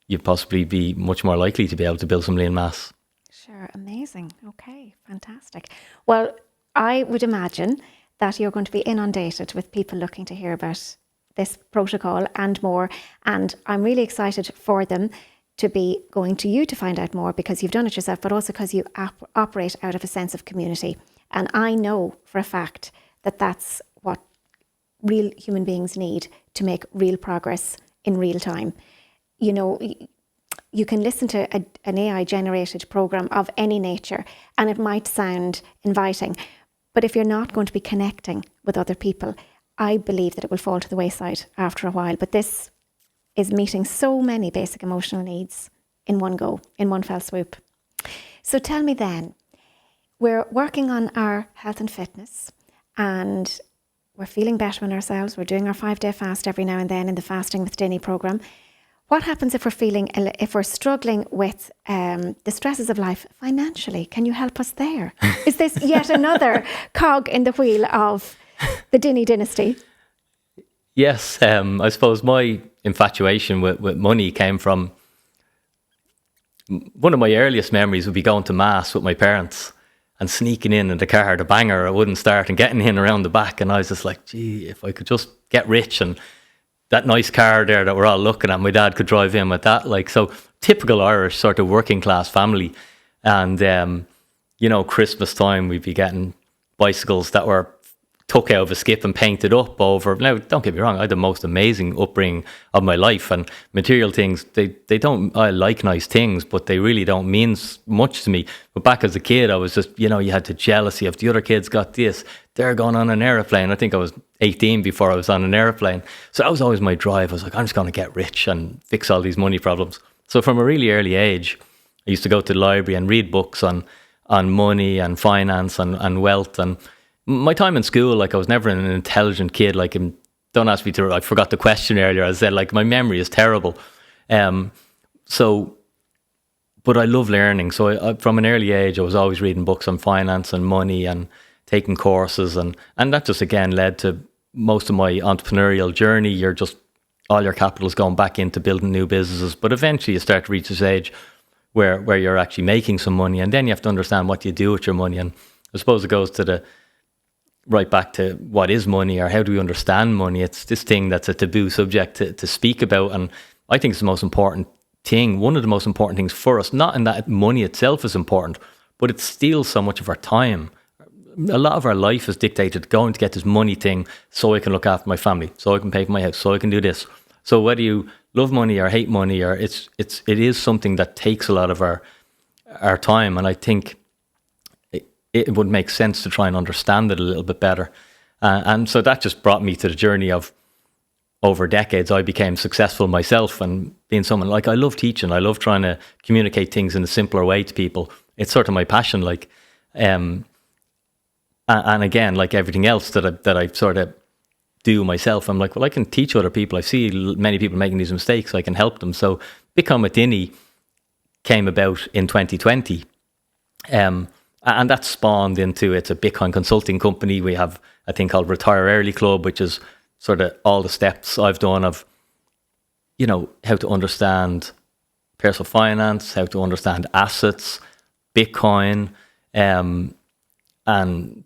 you'd possibly be much more likely to be able to build some lean mass. Sure, amazing. Okay, fantastic. Well, I would imagine that you're going to be inundated with people looking to hear about this protocol and more, and I'm really excited for them. to be going to you to find out more because you've done it yourself, but also because you operate out of a sense of community. And I know for a fact that that's what real human beings need to make real progress in real time. You know, you can listen to an AI-generated program of any nature and it might sound inviting, but if you're not going to be connecting with other people, I believe that it will fall to the wayside after a while. But this is meeting so many basic emotional needs in one go, in one fell swoop. So tell me then, we're working on our health and fitness and we're feeling better in ourselves. We're doing our 5-day fast every now and then in the Fasting with Dinny program. What happens if we're struggling with the stresses of life financially? Can you help us there? Is this yet another cog in the wheel of the Dinny dynasty? Yes, I suppose my infatuation with money came from one of my earliest memories would be going to mass with my parents and sneaking in the car, the banger, I wouldn't start, and getting in around the back. And I was just like, gee, if I could just get rich and that nice car there that we're all looking at, my dad could drive in with that. Like, so typical Irish sort of working class family. And, you know, Christmas time, we'd be getting bicycles that were took out of a skip and painted up over. Now, don't get me wrong, I had the most amazing upbringing of my life, and material things, they don't, I like nice things, but they really don't mean much to me. But back as a kid, I was just, you know, you had the jealousy of the other kids got this, they're going on an aeroplane. I think I was 18 before I was on an aeroplane. So that was always my drive. I was like, I'm just going to get rich and fix all these money problems. So from a really early age, I used to go to the library and read books on money and finance and wealth. And my time in school, like, I was never an intelligent kid. Like, don't ask me to, I forgot the question earlier. I said, like, my memory is terrible. So, but I love learning. So I, from an early age, I was always reading books on finance and money and taking courses. And that just, again, led to most of my entrepreneurial journey. You're just, all your capital is going back into building new businesses. But eventually you start to reach this age where you're actually making some money. And then you have to understand what you do with your money. And I suppose it goes to right back to what is money, or how do we understand money? It's this thing that's a taboo subject to speak about. And I think it's the most important thing, one of the most important things for us, not in that money itself is important, but it steals so much of our time. A lot of our life is dictated going to get this money thing so I can look after my family, so I can pay for my house, so I can do this. So whether you love money or hate money, or it is something that takes a lot of our time. And I think it would make sense to try and understand it a little bit better. And so that just brought me to the journey of, over decades, I became successful myself, and being someone, like, I love teaching. I love trying to communicate things in a simpler way to people. It's sort of my passion, like, and again, like everything else that I sort of do myself, I'm like, well, I can teach other people. I see many people making these mistakes. I can help them. So Become with Dinny came about in 2020. And that spawned into, it's a Bitcoin consulting company. We have a thing called Retire Early Club, which is sort of all the steps I've done of, you know, how to understand personal finance, how to understand assets, Bitcoin, and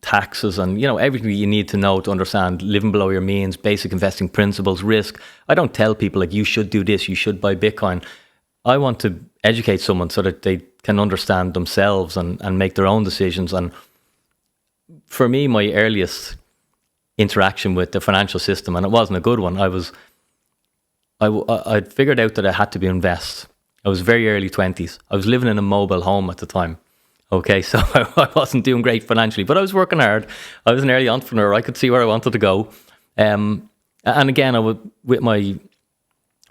taxes, and, you know, everything you need to know to understand living below your means, basic investing principles, risk. I don't tell people, like, you should do this, you should buy Bitcoin. I want to educate someone so that they can understand themselves and make their own decisions. And for me, my earliest interaction with the financial system, and it wasn't a good one, I'd figured out that I had to invest. I was very early 20s. I was living in a mobile home at the time. Okay, so I wasn't doing great financially, but I was working hard. I was an early entrepreneur. I could see where I wanted to go. And again, with my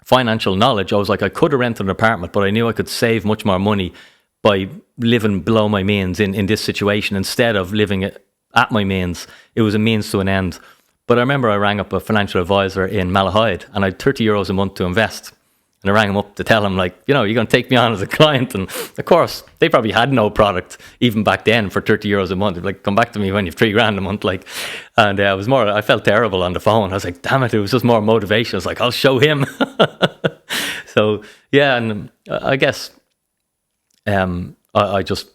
financial knowledge, I was like, I could have rented an apartment, but I knew I could save much more money by living below my means in this situation instead of living at my means. It was a means to an end. But I remember I rang up a financial advisor in Malahide, and I had €30 a month to invest. And I rang him up to tell him, like, you know, you're going to take me on as a client. And of course, they probably had no product even back then for €30 a month. They'd like, come back to me when you've $3,000 a month. Like, and I felt terrible on the phone. I was like, damn it, it was just more motivation. I was like, I'll show him. So, yeah, and I guess I just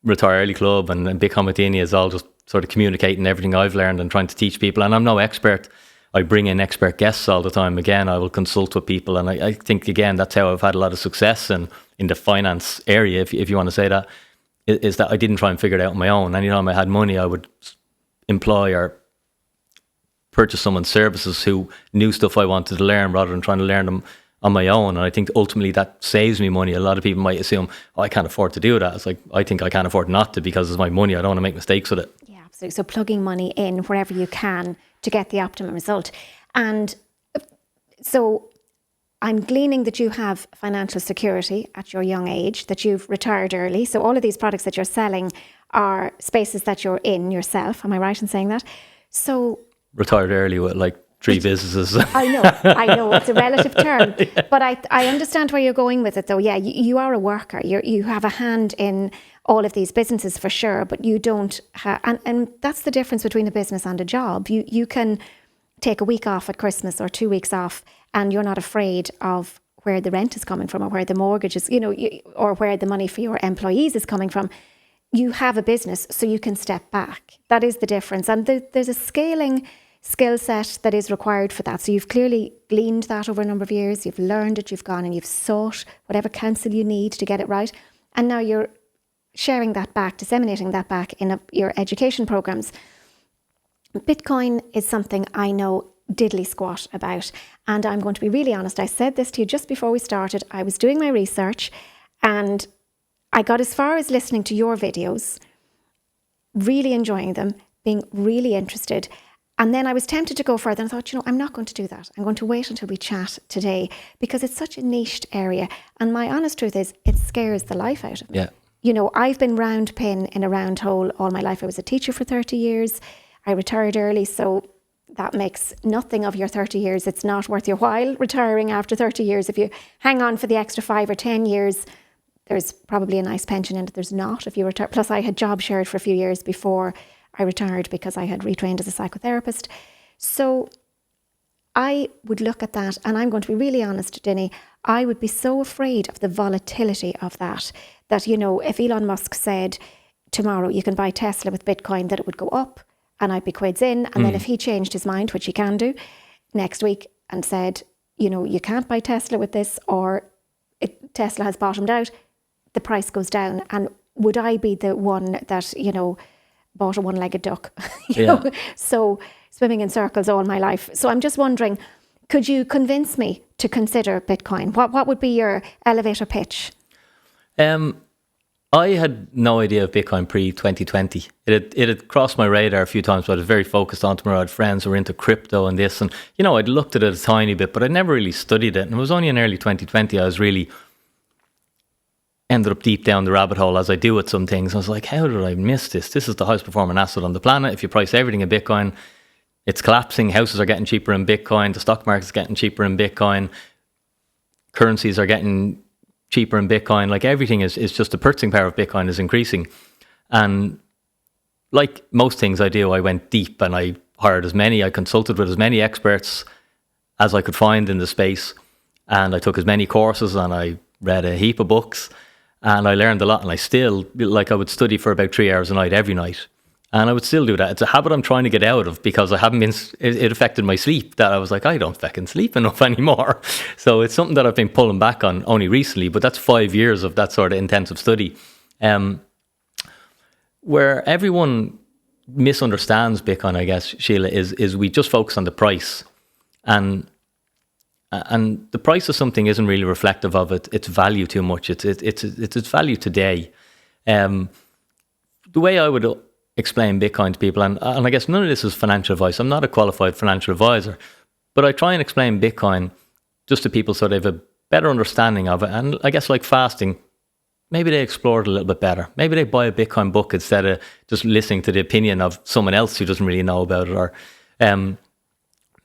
Retire Early Club and Become with Dinny is all just sort of communicating everything I've learned and trying to teach people. And I'm no expert. I bring in expert guests all the time. Again, I will consult with people. And I think, again, that's how I've had a lot of success in the finance area, if you want to say that, is that I didn't try and figure it out on my own. Anytime I had money, I would employ or purchase someone's services who knew stuff I wanted to learn rather than trying to learn them on my own. And I think ultimately that saves me money. A lot of people might assume, oh, I can't afford to do that. It's like, I think I can't afford not to, because it's my money. I don't want to make mistakes with it. Yeah, absolutely. So plugging money in wherever you can to get the optimum result. And so I'm gleaning that you have financial security at your young age, that you've retired early. So all of these products that you're selling are spaces that you're in yourself. Am I right in saying that? So retired early with like 3 businesses. I know, it's a relative term, yeah. But I understand where you're going with it, though. Yeah, you are a worker. You have a hand in all of these businesses for sure, but you don't have, and that's the difference between a business and a job. You can take a week off at Christmas or 2 weeks off, and you're not afraid of where the rent is coming from or where the mortgage is, or where the money for your employees is coming from. You have a business, so you can step back. That is the difference. And there's a scaling skill set that is required for that. So you've clearly gleaned that over a number of years. You've learned it. You've gone and you've sought whatever counsel you need to get it right. And now you're sharing that back, disseminating that back in your education programs. Bitcoin is something I know diddly squat about. And I'm going to be really honest. I said this to you just before we started. I was doing my research and I got as far as listening to your videos, really enjoying them, being really interested. And then I was tempted to go further and I thought, I'm not going to do that. I'm going to wait until we chat today because it's such a niched area. And my honest truth is it scares the life out of me. Yeah. I've been round pin in a round hole all my life. I was a teacher for 30 years. I retired early. So that makes nothing of your 30 years. It's not worth your while retiring after 30 years. If you hang on for the extra 5 or 10 years, there's probably a nice pension in it. There's not if you retire. Plus I had job shared for a few years before I retired because I had retrained as a psychotherapist. So I would look at that, and I'm going to be really honest, Dinny, I would be so afraid of the volatility of that if Elon Musk said tomorrow you can buy Tesla with Bitcoin, that it would go up and I'd be quids in. And then if he changed his mind, which he can do, next week and said, you can't buy Tesla with this, or Tesla has bottomed out, the price goes down. And would I be the one that, bought a one-legged duck, so swimming in circles all my life. So I'm just wondering, could you convince me to consider Bitcoin? What would be your elevator pitch? I had no idea of Bitcoin pre-2020. It had crossed my radar a few times, but I was very focused on it. I had friends who were into crypto and this, and I'd looked at it a tiny bit, but I never really studied it. And it was only in early 2020 I was really ended up deep down the rabbit hole, as I do with some things. I was like, how did I miss this? This is the highest performing asset on the planet. If you price everything in Bitcoin, it's collapsing. Houses are getting cheaper in Bitcoin. The stock market's getting cheaper in Bitcoin. Currencies are getting cheaper in Bitcoin. Like everything is just the purchasing power of Bitcoin is increasing. And like most things I do, I went deep and I consulted with as many experts as I could find in the space. And I took as many courses and I read a heap of books. And I learned a lot, and I still, I would study for about 3 hours a night every night. And I would still do that. It's a habit I'm trying to get out of because it affected my sleep, that I was like, I don't fucking sleep enough anymore. So it's something that I've been pulling back on only recently, but that's 5 years of that sort of intensive study. Where everyone misunderstands Bitcoin, I guess, Síle, is we just focus on the price. And the price of something isn't really reflective of its value too much. It's its value today. The way I would explain Bitcoin to people, and I guess none of this is financial advice. I'm not a qualified financial advisor, but I try and explain Bitcoin just to people so they have a better understanding of it. And I guess like fasting, maybe they explore it a little bit better. Maybe they buy a Bitcoin book instead of just listening to the opinion of someone else who doesn't really know about it. Or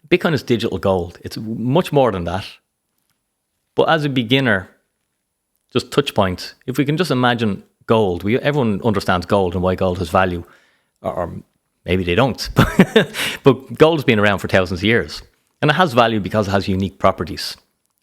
Bitcoin is digital gold. It's much more than that. But as a beginner, just touch points. If we can just imagine gold, everyone understands gold and why gold has value, or maybe they don't. But gold has been around for thousands of years, and it has value because it has unique properties.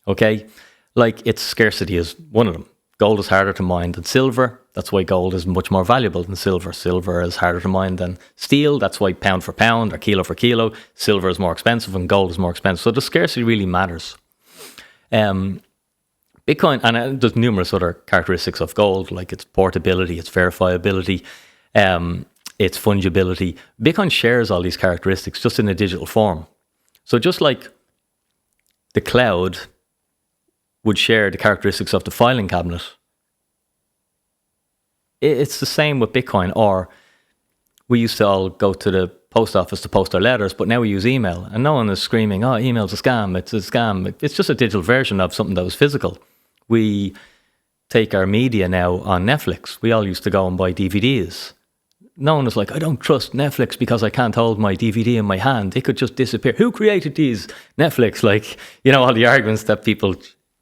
Okay, like its scarcity is one of them. Gold is harder to mine than silver. That's why gold is much more valuable than silver. Silver is harder to mine than steel. That's why pound for pound or kilo for kilo, silver is more expensive and gold is more expensive. So the scarcity really matters. Bitcoin, and there's numerous other characteristics of gold, like its portability, its verifiability, its fungibility. Bitcoin shares all these characteristics just in a digital form. So just like the cloud would share the characteristics of the filing cabinet, it's the same with Bitcoin. Or we used to all go to the post office to post our letters, but now we use email, and no one is screaming, "Oh, email's a scam, it's a scam." It's just a digital version of something that was physical. We take our media now on Netflix. We all used to go and buy DVDs. No one was like, "I don't trust Netflix because I can't hold my DVD in my hand. It could just disappear. Who created these Netflix?" Like, all the arguments that people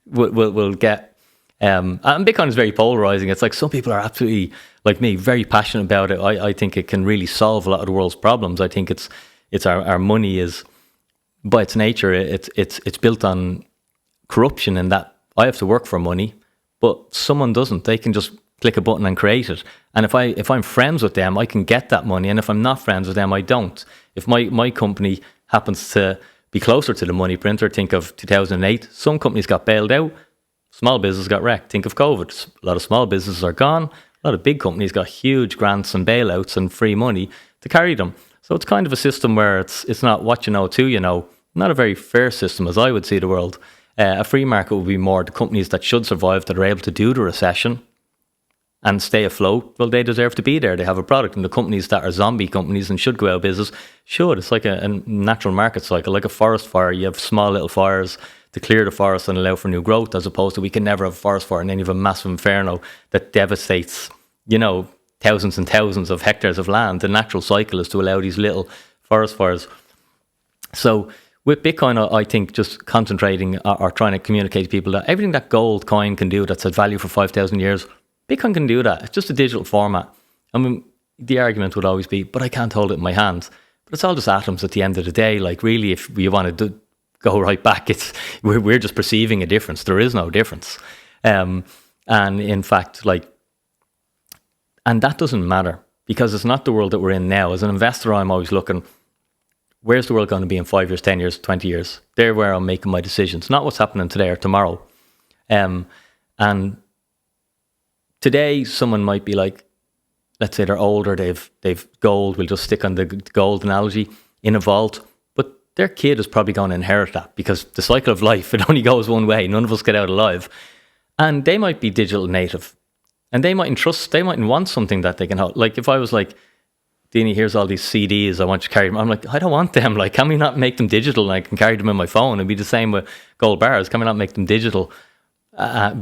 will get. And Bitcoin is very polarizing. It's like some people are absolutely, like me, very passionate about it. I think it can really solve a lot of the world's problems. I think it's our money is, by its nature, it's built on corruption, in that I have to work for money, but someone doesn't. They can just click a button and create it. And if I'm friends with them, I can get that money. And if I'm not friends with them, I don't. If my company happens to be closer to the money printer, think of 2008, some companies got bailed out, small business got wrecked. Think of COVID. A lot of small businesses are gone. A lot of big companies got huge grants and bailouts and free money to carry them. So it's kind of a system where it's not what you know to you know. Not a very fair system as I would see the world. A free market would be more the companies that should survive, that are able to do the recession and stay afloat. Well, they deserve to be there. They have a product. And the companies that are zombie companies and should go out of business should. It's like a natural market cycle, like a forest fire. You have small little fires to clear the forest and allow for new growth, as opposed to we can never have a forest fire and then you have a massive inferno that devastates, thousands and thousands of hectares of land. The natural cycle is to allow these little forest fires. So with Bitcoin, I think just concentrating or trying to communicate to people that everything that gold coin can do that's had value for 5,000 years, Bitcoin can do that. It's just a digital format. I mean, the argument would always be, but I can't hold it in my hands. But it's all just atoms at the end of the day. Like, really, if we want to go right back, we're just perceiving a difference. There is no difference. And in fact, and that doesn't matter, because it's not the world that we're in now. As an investor, I'm always looking, where's the world going to be in 5 years, 10 years, 20 years? They're where I'm making my decisions, not what's happening today or tomorrow. And today, someone might be like, let's say they're older, they've gold, we'll just stick on the gold analogy, in a vault, but their kid is probably going to inherit that, because the cycle of life, it only goes one way. None of us get out alive. And they might be digital native, and they mightn't want something that they can hold. Like, if I was like, Dinny, here's all these CDs, I want you to carry them. I'm like, I don't want them. Like, can we not make them digital and I can carry them in my phone? It'd be the same with gold bars. Can we not make them digital?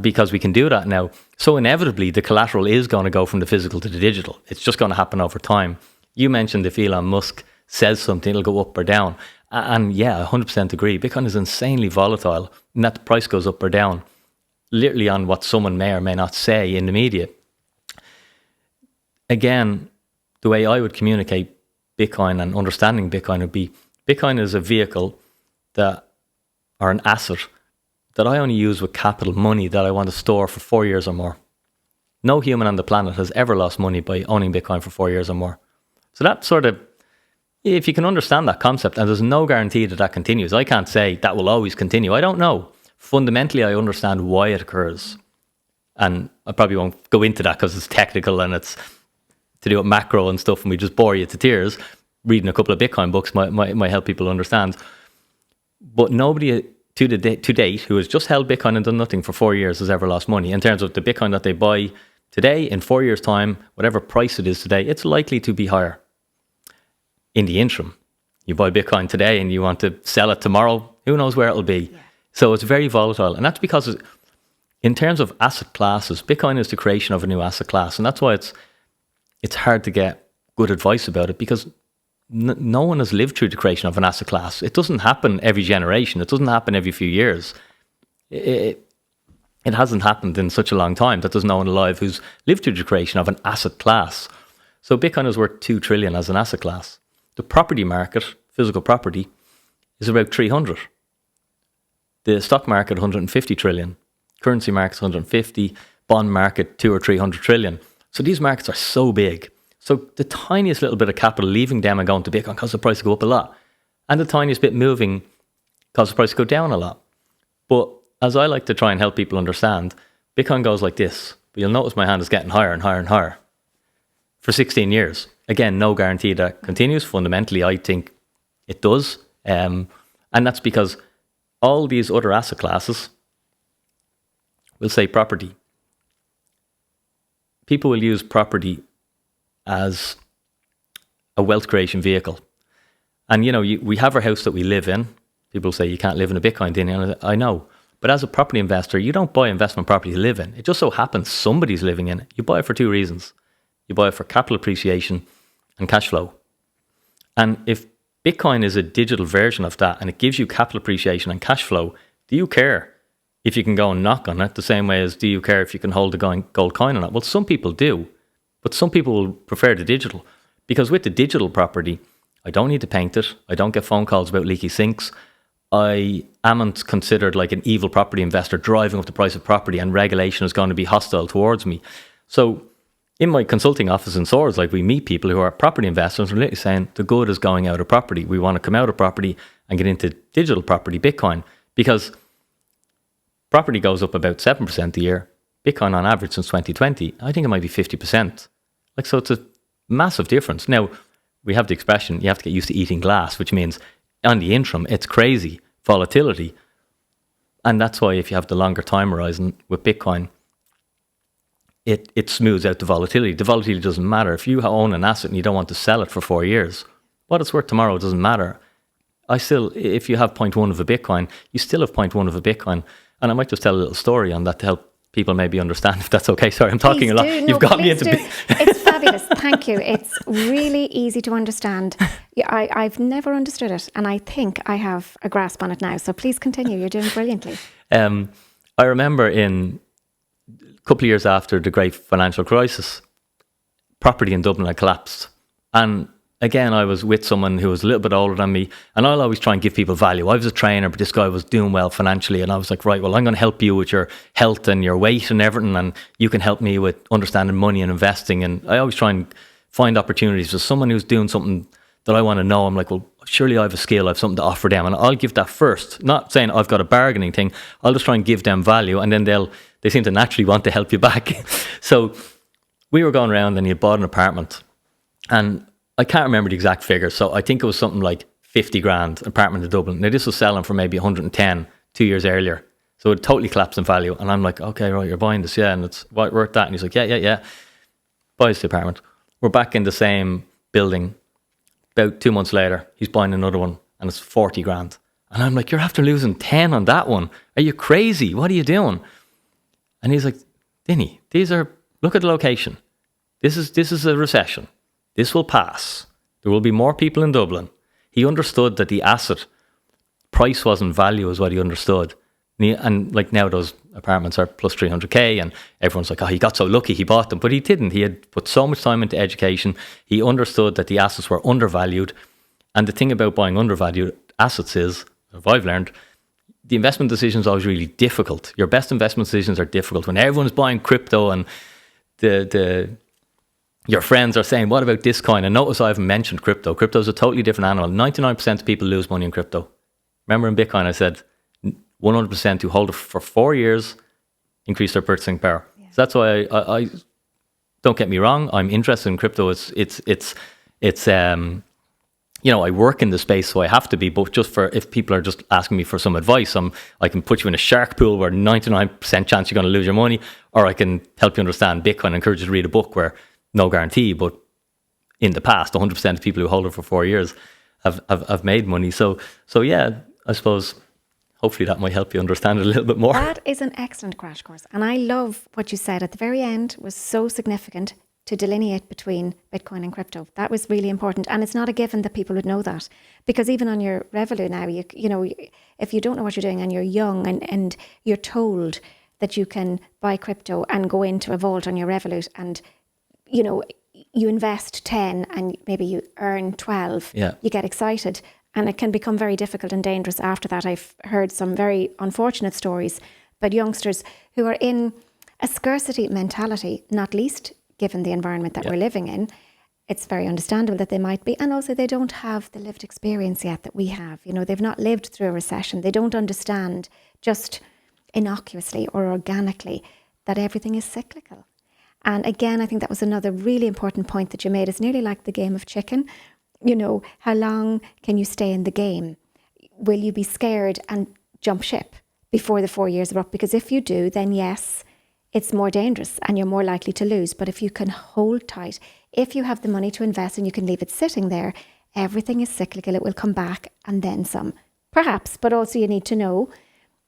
Because we can do that now. So inevitably, the collateral is going to go from the physical to the digital. It's just going to happen over time. You mentioned if Elon Musk says something, it'll go up or down. And yeah, 100% agree. Bitcoin is insanely volatile, and that the price goes up or down, literally on what someone may or may not say in the media. Again, the way I would communicate Bitcoin and understanding Bitcoin would be, Bitcoin is a vehicle or an asset that I only use with capital money that I want to store for 4 years or more. No human on the planet has ever lost money by owning Bitcoin for 4 years or more. So that sort of, if you can understand that concept, and there's no guarantee that continues. I can't say that will always continue. I don't know. Fundamentally, I understand why it occurs. And I probably won't go into that because it's technical and it's to do with macro and stuff, and we just bore you to tears. Reading a couple of Bitcoin books might help people understand. But nobody to date who has just held Bitcoin and done nothing for 4 years has ever lost money. In terms of the Bitcoin that they buy today, in 4 years' time, whatever price it is today, it's likely to be higher. In the interim, you buy Bitcoin today and you want to sell it tomorrow, who knows where it'll be. Yeah. So it's very volatile. And that's because in terms of asset classes, Bitcoin is the creation of a new asset class. And that's why it's hard to get good advice about it, because no one has lived through the creation of an asset class. It doesn't happen every generation. It doesn't happen every few years. It hasn't happened in such a long time that there's no one alive who's lived through the creation of an asset class. So Bitcoin is worth 2 trillion as an asset class. The property market, physical property, is about 300. The stock market, 150 trillion. Currency market's 150. bond market 200 or 300 trillion. So these markets are so big. So the tiniest little bit of capital leaving them and going to Bitcoin causes the price to go up a lot. And the tiniest bit moving causes the price to go down a lot. But as I like to try and help people understand, Bitcoin goes like this. But you'll notice my hand is getting higher and higher and higher for 16 years. Again, no guarantee that continues. Fundamentally, I think it does. And that's because all these other asset classes, we'll say property. People will use property as a wealth creation vehicle. And, we have our house that we live in. People say you can't live in a Bitcoin, Dinny. And I know. But as a property investor, you don't buy investment property to live in. It just so happens somebody's living in it. You buy it for two reasons. You buy it for capital appreciation and cash flow. And if Bitcoin is a digital version of that and it gives you capital appreciation and cash flow, do you care if you can go and knock on it the same way as do you care if you can hold a gold coin on it? Well, some people do, but some people will prefer the digital because with the digital property, I don't need to paint it. I don't get phone calls about leaky sinks. I amn't considered like an evil property investor driving up the price of property and regulation is going to be hostile towards me. So in my consulting office in Swords, like we meet people who are property investors and literally saying the good is going out of property. We want to come out of property and get into digital property, Bitcoin, because property goes up about 7% a year. Bitcoin on average since 2020, I think it might be 50%. So it's a massive difference. Now, we have the expression, you have to get used to eating glass, which means on the interim, it's crazy volatility. And that's why if you have the longer time horizon with Bitcoin, it smooths out the volatility. The volatility doesn't matter. If you own an asset and you don't want to sell it for 4 years, what it's worth tomorrow doesn't matter. If you have 0.1 of a Bitcoin, you still have 0.1 of a Bitcoin. And I might just tell a little story on that to help people maybe understand, if that's okay. Sorry, I'm talking a lot. You've got me into... It's fabulous. Thank you. It's really easy to understand. I've never understood it, and I think I have a grasp on it now. So please continue. You're doing brilliantly. I remember in a couple of years after the great financial crisis, property in Dublin had collapsed. And again, I was with someone who was a little bit older than me, and I'll always try and give people value. I was a trainer, but this guy was doing well financially, and I was like, right, well, I'm going to help you with your health and your weight and everything, and you can help me with understanding money and investing. And I always try and find opportunities for someone who's doing something that I want to know. I'm like, well, surely I have a skill, I have something to offer them, and I'll give that first. Not saying I've got a bargaining thing. I'll just try and give them value, and then they seem to naturally want to help you back. So we were going around, and he had bought an apartment, and I can't remember the exact figure. So I think it was something like 50 grand apartment in Dublin. Now this was selling for maybe 110 2 years earlier. So it totally collapsed in value. And I'm like, okay, right, you're buying this. Yeah. And it's worth that. And he's like, yeah. Buys the apartment. We're back in the same building. About 2 months later, he's buying another one and it's 40 grand. And I'm like, you're after losing 10 on that one. Are you crazy? What are you doing? And he's like, Dinny, look at the location. This is a recession. This will pass. There will be more people in Dublin. He understood that the asset price wasn't value is what he understood. And like now those apartments are plus 300k and everyone's like, oh, he got so lucky he bought them. But he didn't. He had put so much time into education. He understood that the assets were undervalued. And the thing about buying undervalued assets is, if I've learned, the investment decision is always really difficult. Your best investment decisions are difficult. When everyone's buying crypto and your friends are saying, what about this coin? And notice I haven't mentioned crypto. Crypto is a totally different animal. 99% of people lose money in crypto. Remember in Bitcoin, I said 100% who hold it for 4 years increase their purchasing power. Yeah. So that's why I don't get me wrong, I'm interested in crypto. It's I work in the space, so I have to be, but just for, if people are just asking me for some advice, I can put you in a shark pool where 99% chance you're going to lose your money, or I can help you understand Bitcoin, encourage you to read a book where no guarantee, but in the past, 100% of people who hold it for 4 years have made money. So yeah, I suppose hopefully that might help you understand it a little bit more. That is an excellent crash course. And I love what you said at the very end was so significant to delineate between Bitcoin and crypto. That was really important. And it's not a given that people would know that. Because even on your Revolut now, you know, if you don't know what you're doing and you're young and you're told that you can buy crypto and go into a vault on your Revolut and you know, you invest 10 and maybe you earn 12, you get excited and it can become very difficult and dangerous after that. I've heard some very unfortunate stories about youngsters who are in a scarcity mentality, not least given the environment that we're living in. It's very understandable that they might be. And also they don't have the lived experience yet that we have. You know, they've not lived through a recession. They don't understand just innocuously or organically that everything is cyclical. And again, I think that was another really important point that you made. It's nearly like the game of chicken. You know, how long can you stay in the game? Will you be scared and jump ship before the 4 years are up? Because if you do, then yes, it's more dangerous and you're more likely to lose. But if you can hold tight, if you have the money to invest and you can leave it sitting there, everything is cyclical. It will come back and then some, perhaps. But also you need to know,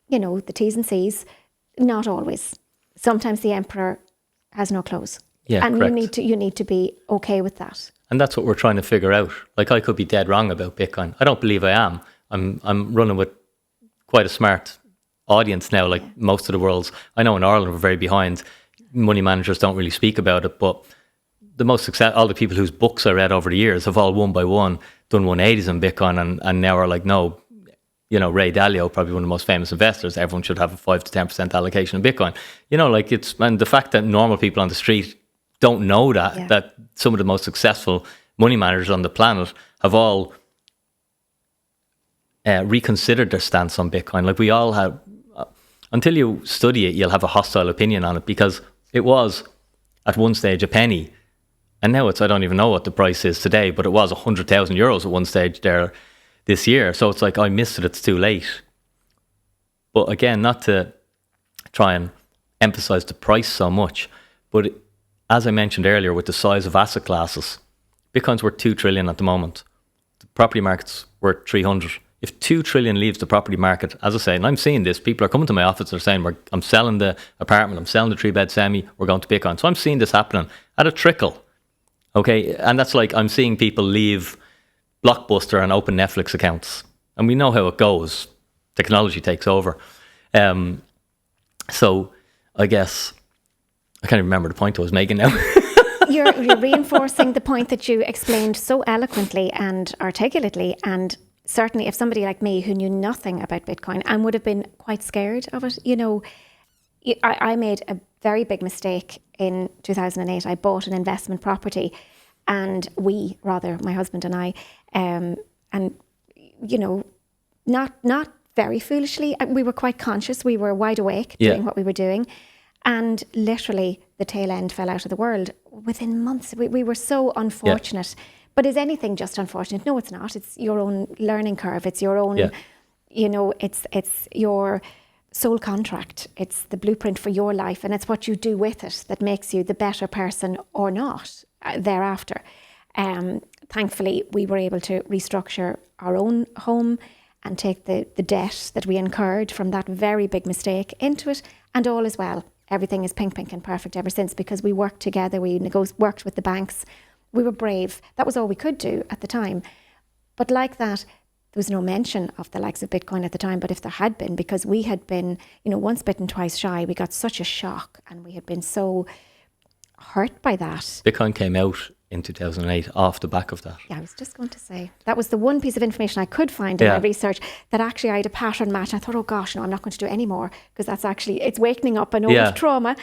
you know, the T's and C's, not always. Sometimes the emperor has no clothes. Yeah, and correct. you need to be okay with that. And that's what we're trying to figure out. Like, I could be dead wrong about Bitcoin. I don't believe I am. I'm running with quite a smart audience now, like most of the world's. I know in Ireland we're very behind. Money managers don't really speak about it, but the most success, all the people whose books I read over the years have all one by one done 180s in Bitcoin and now are like, no, you know, Ray Dalio, probably one of the most famous investors, everyone should have a 5 to 10% allocation in Bitcoin. You know, like and the fact that normal people on the street don't know that some of the most successful money managers on the planet have all reconsidered their stance on Bitcoin. Like we all have, until you study it, you'll have a hostile opinion on it because it was at one stage a penny. And now I don't even know what the price is today, but it was 100,000 euros at one stage there this year. So it's like, I missed it, it's too late. But again, not to try and emphasize the price so much, but as I mentioned earlier, with the size of asset classes, Bitcoin's worth 2 trillion at the moment. The property market's worth 300. If 2 trillion leaves the property market, as I say, and I'm seeing this, people are coming to my office, they're saying, I'm selling the apartment, I'm selling the 3-bed semi, we're going to Bitcoin. So I'm seeing this happening at a trickle. Okay, and that's like I'm seeing people leave Blockbuster and open Netflix accounts. And we know how it goes. Technology takes over. So I guess I can't even remember the point I was making now. You're reinforcing the point that you explained so eloquently and articulately. And certainly if somebody like me who knew nothing about Bitcoin and would have been quite scared of it, you know, I made a very big mistake in 2008. I bought an investment property and my husband and I, and, you know, not very foolishly, we were quite conscious. We were wide awake doing what we were doing. And literally the tail end fell out of the world within months. We were so unfortunate. Yeah. But is anything just unfortunate? No, it's not. It's your own learning curve. It's your own, you know, it's your soul contract. It's the blueprint for your life. And it's what you do with it that makes you the better person or not thereafter. Thankfully, we were able to restructure our own home and take the debt that we incurred from that very big mistake into it. And all is well. Everything is pink and perfect ever since because we worked together. We worked with the banks. We were brave. That was all we could do at the time. But like that, there was no mention of the likes of Bitcoin at the time. But if there had been, because we had been, you know, once bitten, twice shy, we got such a shock and we had been so hurt by that. Bitcoin came out in 2008 off the back of that. Yeah, I was just going to say, that was the one piece of information I could find in my research that actually I had a pattern match. I thought, oh gosh, no, I'm not going to do it anymore because that's actually, it's wakening up an old trauma.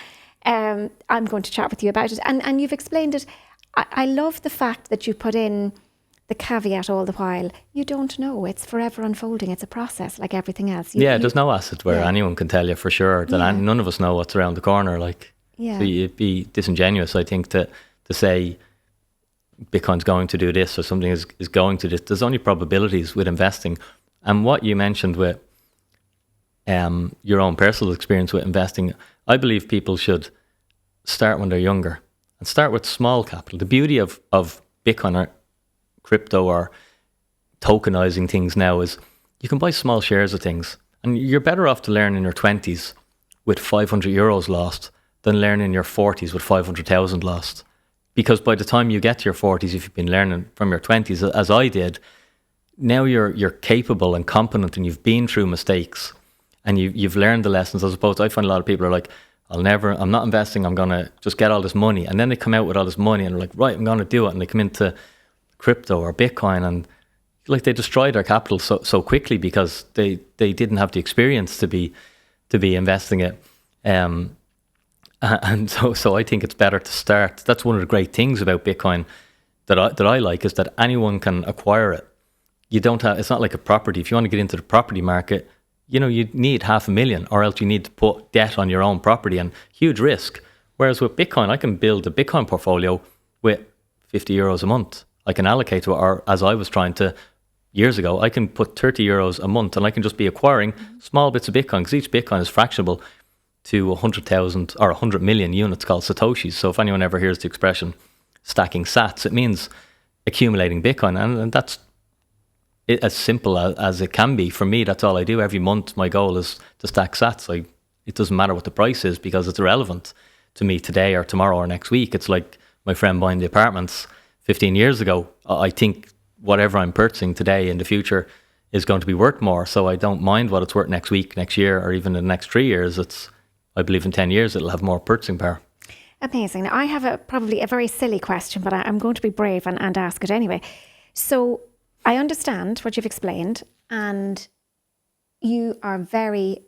I'm going to chat with you about it. And you've explained it. I love the fact that you put in the caveat all the while. You don't know. It's forever unfolding. It's a process like everything else. There's no asset where anyone can tell you for sure that none of us know what's around the corner. So you'd be disingenuous, I think, to say Bitcoin's going to do this or something is going to this. There's only probabilities with investing. And what you mentioned with your own personal experience with investing, I believe people should start when they're younger and start with small capital. The beauty of Bitcoin or crypto or tokenizing things now is you can buy small shares of things and you're better off to learn in your 20s with 500 euros lost than learn in your 40s with 500,000 lost. Because by the time you get to your 40s, if you've been learning from your 20s, as I did, now you're capable and competent and you've been through mistakes and you've learned the lessons. As opposed to, I find a lot of people are like, I'm not investing, I'm going to just get all this money. And then they come out with all this money and they're like, right, I'm going to do it. And they come into crypto or Bitcoin and like they destroy their capital so quickly because they didn't have the experience to be investing it. And so I think it's better to start. That's one of the great things about Bitcoin that I like, is that anyone can acquire it. You don't have, it's not like a property. If you want to get into the property market, you need $500,000, or else you need to put debt on your own property, and huge risk. Whereas with Bitcoin, I can build a Bitcoin portfolio with €50 a month. I can allocate to it, or as I was trying to years ago, I can put €30 a month, and I can just be acquiring small bits of Bitcoin, because each Bitcoin is fractionable to 100,000 or 100 million units called Satoshis. So if anyone ever hears the expression stacking sats, it means accumulating Bitcoin. And that's it, as simple as it can be. For me, that's all I do. Every month, my goal is to stack sats. It doesn't matter what the price is, because it's irrelevant to me today or tomorrow or next week. It's like my friend buying the apartments 15 years ago. I think whatever I'm purchasing today in the future is going to be worth more. So I don't mind what it's worth next week, next year, or even in the next 3 years. I believe in 10 years, it'll have more purchasing power. Amazing. Now, I have probably a very silly question, but I'm going to be brave and ask it anyway. So I understand what you've explained, and you are very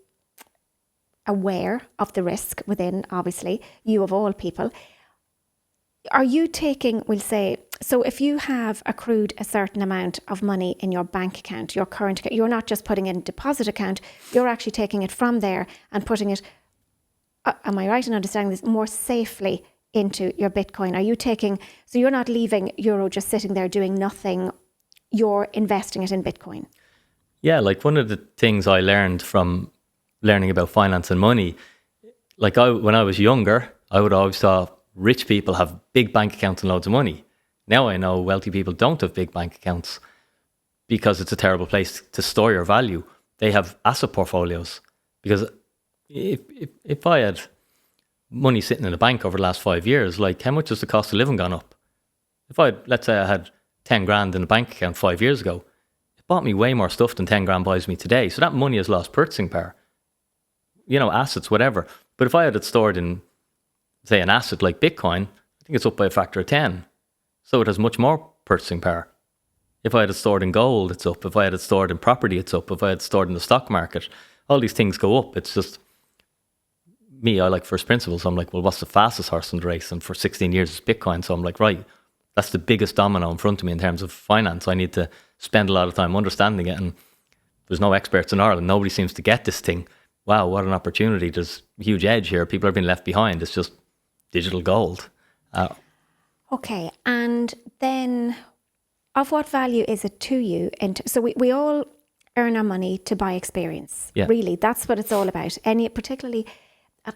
aware of the risk within, obviously, you of all people. Are you taking, we'll say, so if you have accrued a certain amount of money in your bank account, your current account, you're not just putting it in a deposit account, you're actually taking it from there and putting it, am I right in understanding this, more safely into your Bitcoin? Are you taking, so you're not leaving euro just sitting there doing nothing, you're investing it in Bitcoin? Yeah, like one of the things I learned from learning about finance and money, when I was younger, I would always thought rich people have big bank accounts and loads of money. Now I know wealthy people don't have big bank accounts, because it's a terrible place to store your value. They have asset portfolios, because if I had money sitting in a bank over the last 5 years, like, how much has the cost of living gone up? Let's say I had 10 grand in a bank account 5 years ago, it bought me way more stuff than 10 grand buys me today. So that money has lost purchasing power, assets, whatever. But if I had it stored in, say, an asset like Bitcoin, I think it's up by a factor of 10. So it has much more purchasing power. If I had it stored in gold, it's up. If I had it stored in property, it's up. If I had it stored in the stock market, all these things go up. It's just me, I like first principles. So I'm like, well, what's the fastest horse in the race? And for 16 years, it's Bitcoin. So I'm like, right, that's the biggest domino in front of me in terms of finance. I need to spend a lot of time understanding it. And there's no experts in Ireland. Nobody seems to get this thing. Wow, what an opportunity. There's a huge edge here. People are being left behind. It's just digital gold. Okay, and then of what value is it to you? And so we all earn our money to buy experience. Yeah. Really, that's what it's all about. Particularly at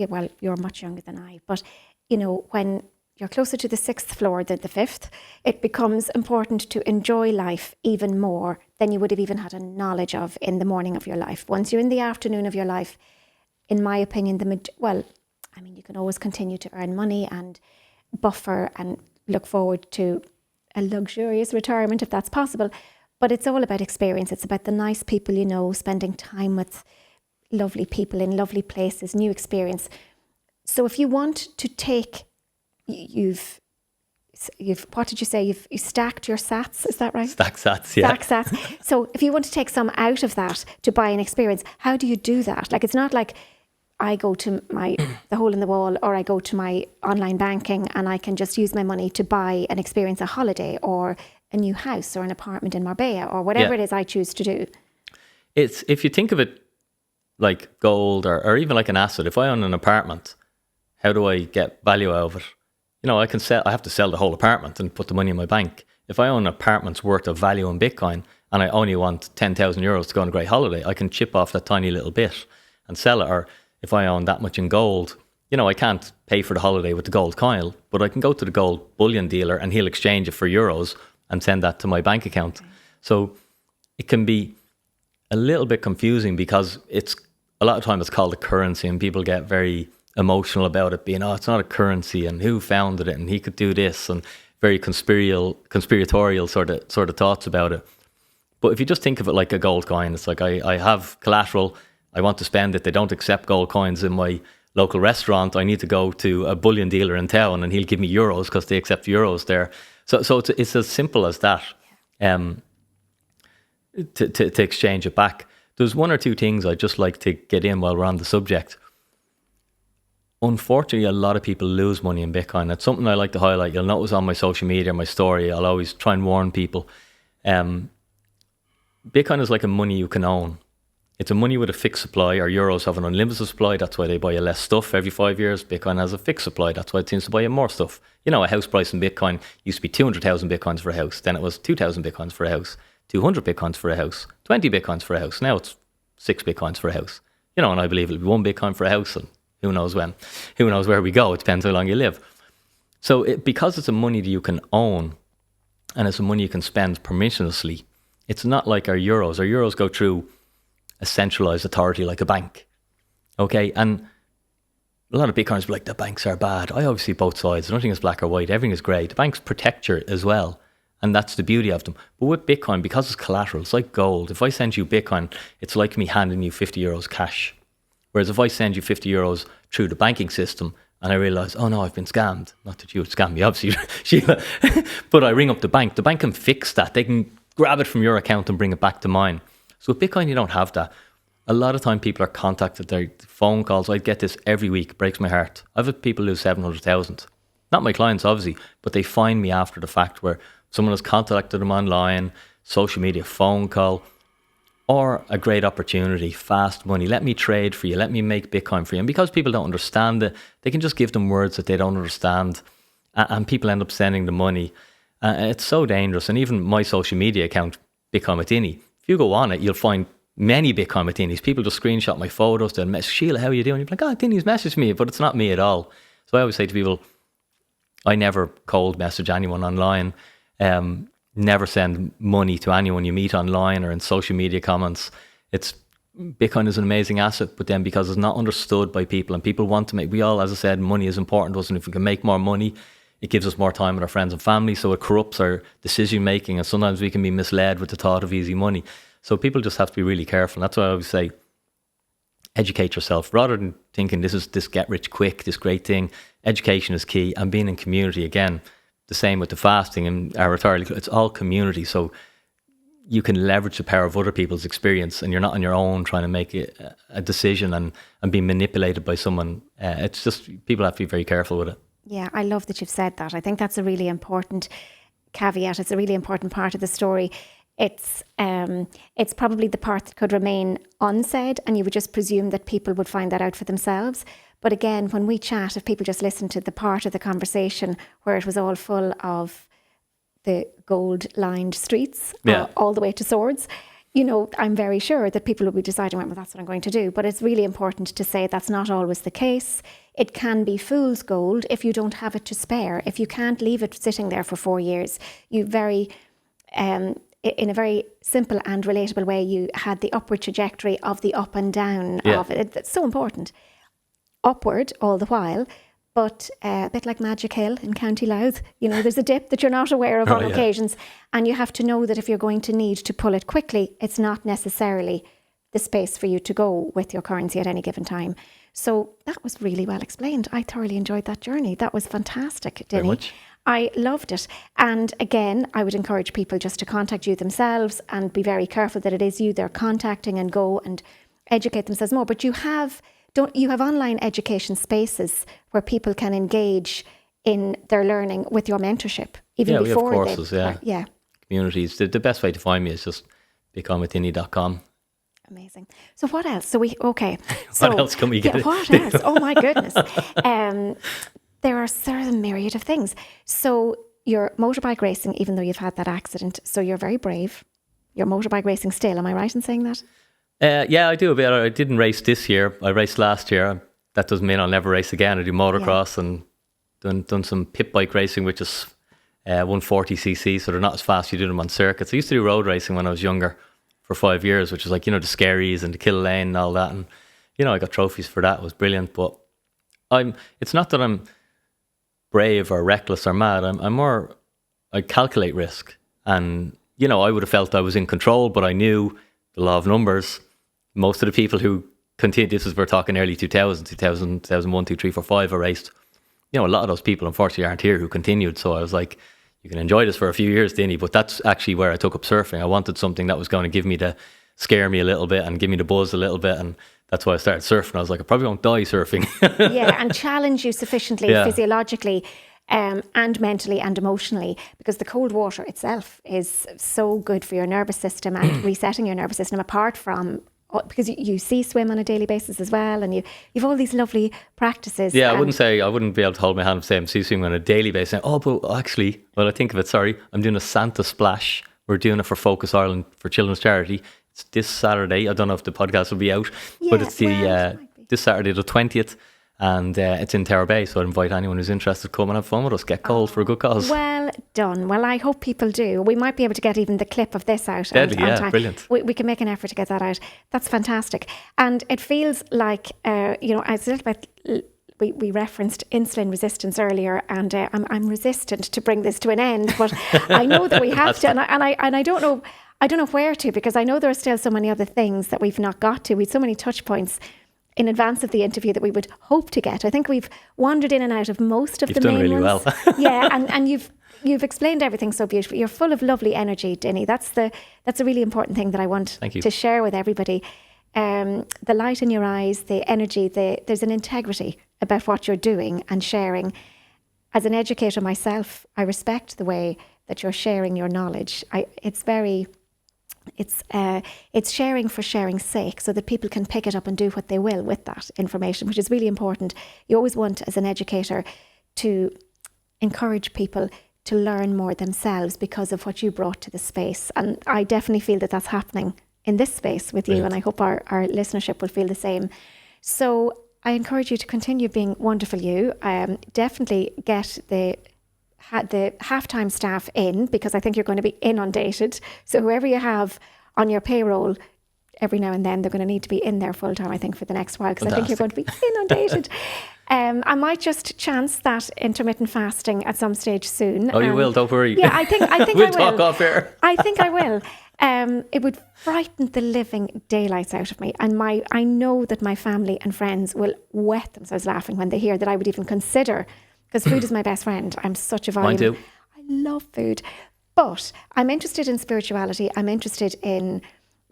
well, you're much younger than I, but when you're closer to the 6th floor than the 5th, it becomes important to enjoy life even more than you would have even had a knowledge of in the morning of your life. Once you're in the afternoon of your life, in my opinion, you can always continue to earn money and buffer and look forward to a luxurious retirement if that's possible. But it's all about experience. It's about the nice people spending time with lovely people in lovely places, new experience. So if you want to take, you've what did you say? You've stacked your sats, is that right? Stack sats, yeah. Stack sats. So if you want to take some out of that to buy an experience, how do you do that? Like, it's not like I go to the hole in the wall, or I go to my online banking and I can just use my money to buy an experience, a holiday or a new house or an apartment in Marbella or whatever it is I choose to do. If you think of it like gold or even like an asset, if I own an apartment, how do I get value out of it? I have to sell the whole apartment and put the money in my bank. If I own an apartment's worth of value in Bitcoin and I only want 10,000 euros to go on a great holiday, I can chip off that tiny little bit and sell it. Or if I own that much in gold, I can't pay for the holiday with the gold coin, but I can go to the gold bullion dealer and he'll exchange it for euros and send that to my bank account. Okay. So it can be a little bit confusing, because a lot of time it's called a currency and people get very emotional about it being, it's not a currency and who founded it and he could do this, and very conspiratorial sort of thoughts about it. But if you just think of it like a gold coin, it's like I have collateral, I want to spend it, they don't accept gold coins in my local restaurant, I need to go to a bullion dealer in town and he'll give me euros because they accept euros there. So it's as simple as that, to exchange it back. There's one or two things I'd just like to get in while we're on the subject. unfortunately, a lot of people lose money in Bitcoin. That's something I like to highlight. You'll notice on my social media, my story, I'll always try and warn people. Bitcoin is like a money you can own. It's a money with a fixed supply, or euros have an unlimited supply. That's why they buy you less stuff every 5 years. Bitcoin has a fixed supply. That's why it seems to buy you more stuff. You know, a house price in Bitcoin used to be 200,000 Bitcoins for a house. Then it was 2,000 Bitcoins for a house, 200 Bitcoins for a house, 20 Bitcoins for a house. Now it's 6 Bitcoins for a house. You know, and I believe it'll be 1 Bitcoin for a house, and who knows when. Who knows where we go. It depends how long you live. So because it's a money that you can own, and it's a money you can spend permissionlessly, it's not like our euros. Our euros go through a centralized authority like a bank. Okay, and a lot of Bitcoiners be like, the banks are bad. I always see both sides. Nothing is black or white. Everything is grey. The banks protect you as well. And that's the beauty of them. But with Bitcoin, because it's collateral, it's like gold. If I send you Bitcoin, it's like me handing you 50 euros cash. Whereas if I send you 50 euros through the banking system and I realise, oh no, I've been scammed. Not that you would scam me, obviously, Sheila. But I ring up the bank can fix that. They can grab it from your account and bring it back to mine. So with Bitcoin, you don't have that. A lot of time people are contacted, their phone calls. I get this every week. It breaks my heart. I've had people lose 700,000. Not my clients, obviously, but they find me after the fact where someone has contacted them online, social media, phone call, or a great opportunity, fast money. Let me trade for you. Let me make Bitcoin for you. And because people don't understand it, they can just give them words that they don't understand. And people end up sending the money. It's so dangerous. And even my social media account, Bitcoin with Dinny, if you go on it, you'll find many Bitcoin with Dinny's. People just screenshot my photos. They'll message, Sheila, how are you doing? You're like, oh, Dinny's messaged me, but it's not me at all. So I always say to people, I never cold message anyone online. Never send money to anyone you meet online or in social media comments. Bitcoin is an amazing asset, but then because it's not understood by people and people want to make, we all, as I said, money is important to us. And if we can make more money, it gives us more time with our friends and family. So it corrupts our decision making. And sometimes we can be misled with the thought of easy money. So people just have to be really careful. And that's why I always say, educate yourself rather than thinking this get rich quick, this great thing. Education is key, and being in community again. The same with the fasting and our entirely, it's all community. So you can leverage the power of other people's experience, and you're not on your own trying to make a decision and be manipulated by someone. It's just, people have to be very careful with it. Yeah, I love that you've said that. I think that's a really important caveat. It's a really important part of the story. It's probably the part that could remain unsaid, and you would just presume that people would find that out for themselves. But again, when we chat, if people just listen to the part of the conversation where it was all full of the gold-lined streets, all the way to swords, you know, I'm very sure that people will be deciding, well, that's what I'm going to do. But it's really important to say that's not always the case. It can be fool's gold if you don't have it to spare. If you can't leave it sitting there for 4 years, in a very simple and relatable way, you had the upward trajectory of the up and down of it. It's so important. Upward all the while, but a bit like Magic Hill in County Louth, you know, there's a dip that you're not aware of on occasions, and you have to know that if you're going to need to pull it quickly, it's not necessarily the space for you to go with your currency at any given time. So that was really well explained. I thoroughly enjoyed that journey. That was fantastic, Dinny. Very much. I loved it. And again, I would encourage people just to contact you themselves and be very careful that it is you they're contacting, and go and educate themselves more. But you have online education spaces where people can engage in their learning with your mentorship, even before we have courses, communities. The best way to find me is just becomewithdinny.com. Amazing. So what else? So what else can we get? What else? Oh my goodness. There are a myriad of things. So you're motorbike racing, even though you've had that accident. So you're very brave. You're motorbike racing still. Am I right in saying that? Yeah, I do a bit. I didn't race this year. I raced last year. That doesn't mean I'll never race again. I do motocross and done some pit bike racing, which is 140cc, so they're not as fast. You do them on circuits. I used to do road racing when I was younger for 5 years, which is like, you know, the Skerries and the Kill Lane and all that. And, you know, I got trophies for that. It was brilliant. But it's not that I'm brave or reckless or mad. I calculate risk. And, you know, I would have felt I was in control, but I knew the law of numbers. Most of the people who continued, we're talking early 2000, 2001, 2, 3, 4, 5, I raced. You know, a lot of those people unfortunately aren't here who continued. So I was like, you can enjoy this for a few years, Dinny, but that's actually where I took up surfing. I wanted something that was going to scare me a little bit and give me the buzz a little bit. And that's why I started surfing. I was like, I probably won't die surfing. Yeah, and challenge you sufficiently physiologically and mentally and emotionally, because the cold water itself is so good for your nervous system and resetting your nervous system, apart from, because you see swim on a daily basis as well, and you've all these lovely practices. Yeah, I wouldn't be able to hold my hand and say I'm sea swimming on a daily basis. Oh, but actually, well, I think of it, I'm doing a Santa splash. We're doing it for Focus Ireland for Children's Charity. It's this Saturday. I don't know if the podcast will be out, but it's this Saturday the 20th. And it's in Tower Bay, so I'd invite anyone who's interested to come and have fun with us, get cold for a good cause. Well done. Well, I hope people do. We might be able to get even the clip of this out. Deadly, yeah, brilliant. We can make an effort to get that out. That's fantastic. And it feels like, as a little bit, we referenced insulin resistance earlier, and I'm resistant to bring this to an end, but I know that we have to, and I don't know where to, because I know there are still so many other things that we've not got to. We've so many touch points in advance of the interview that we would hope to get. I think we've wandered in and out of most of the main really ones. Well. Yeah, and you've explained everything so beautifully. You're full of lovely energy, Dinny. That's a really important thing that I want to share with everybody. The light in your eyes, the energy, there's an integrity about what you're doing and sharing. As an educator myself, I respect the way that you're sharing your knowledge. It's sharing for sharing's sake, so that people can pick it up and do what they will with that information, which is really important. You always want, as an educator, to encourage people to learn more themselves because of what you brought to the space. And I definitely feel that that's happening in this space with you, and I hope our listenership will feel the same. So I encourage you to continue being wonderful you. Definitely get the halftime staff in, because I think you're going to be inundated. So whoever you have on your payroll, every now and then they're going to need to be in there full time, I think, for the next while, because I think you're going to be inundated. I might just chance that intermittent fasting at some stage soon. Oh, you will, don't worry. Yeah, I think we'll I will. Talk off air. I think I will. It would frighten the living daylights out of me, and I know that my family and friends will wet themselves laughing when they hear that I would even consider. Because food is my best friend. I'm such a volume. Mine too. I love food. But I'm interested in spirituality. I'm interested in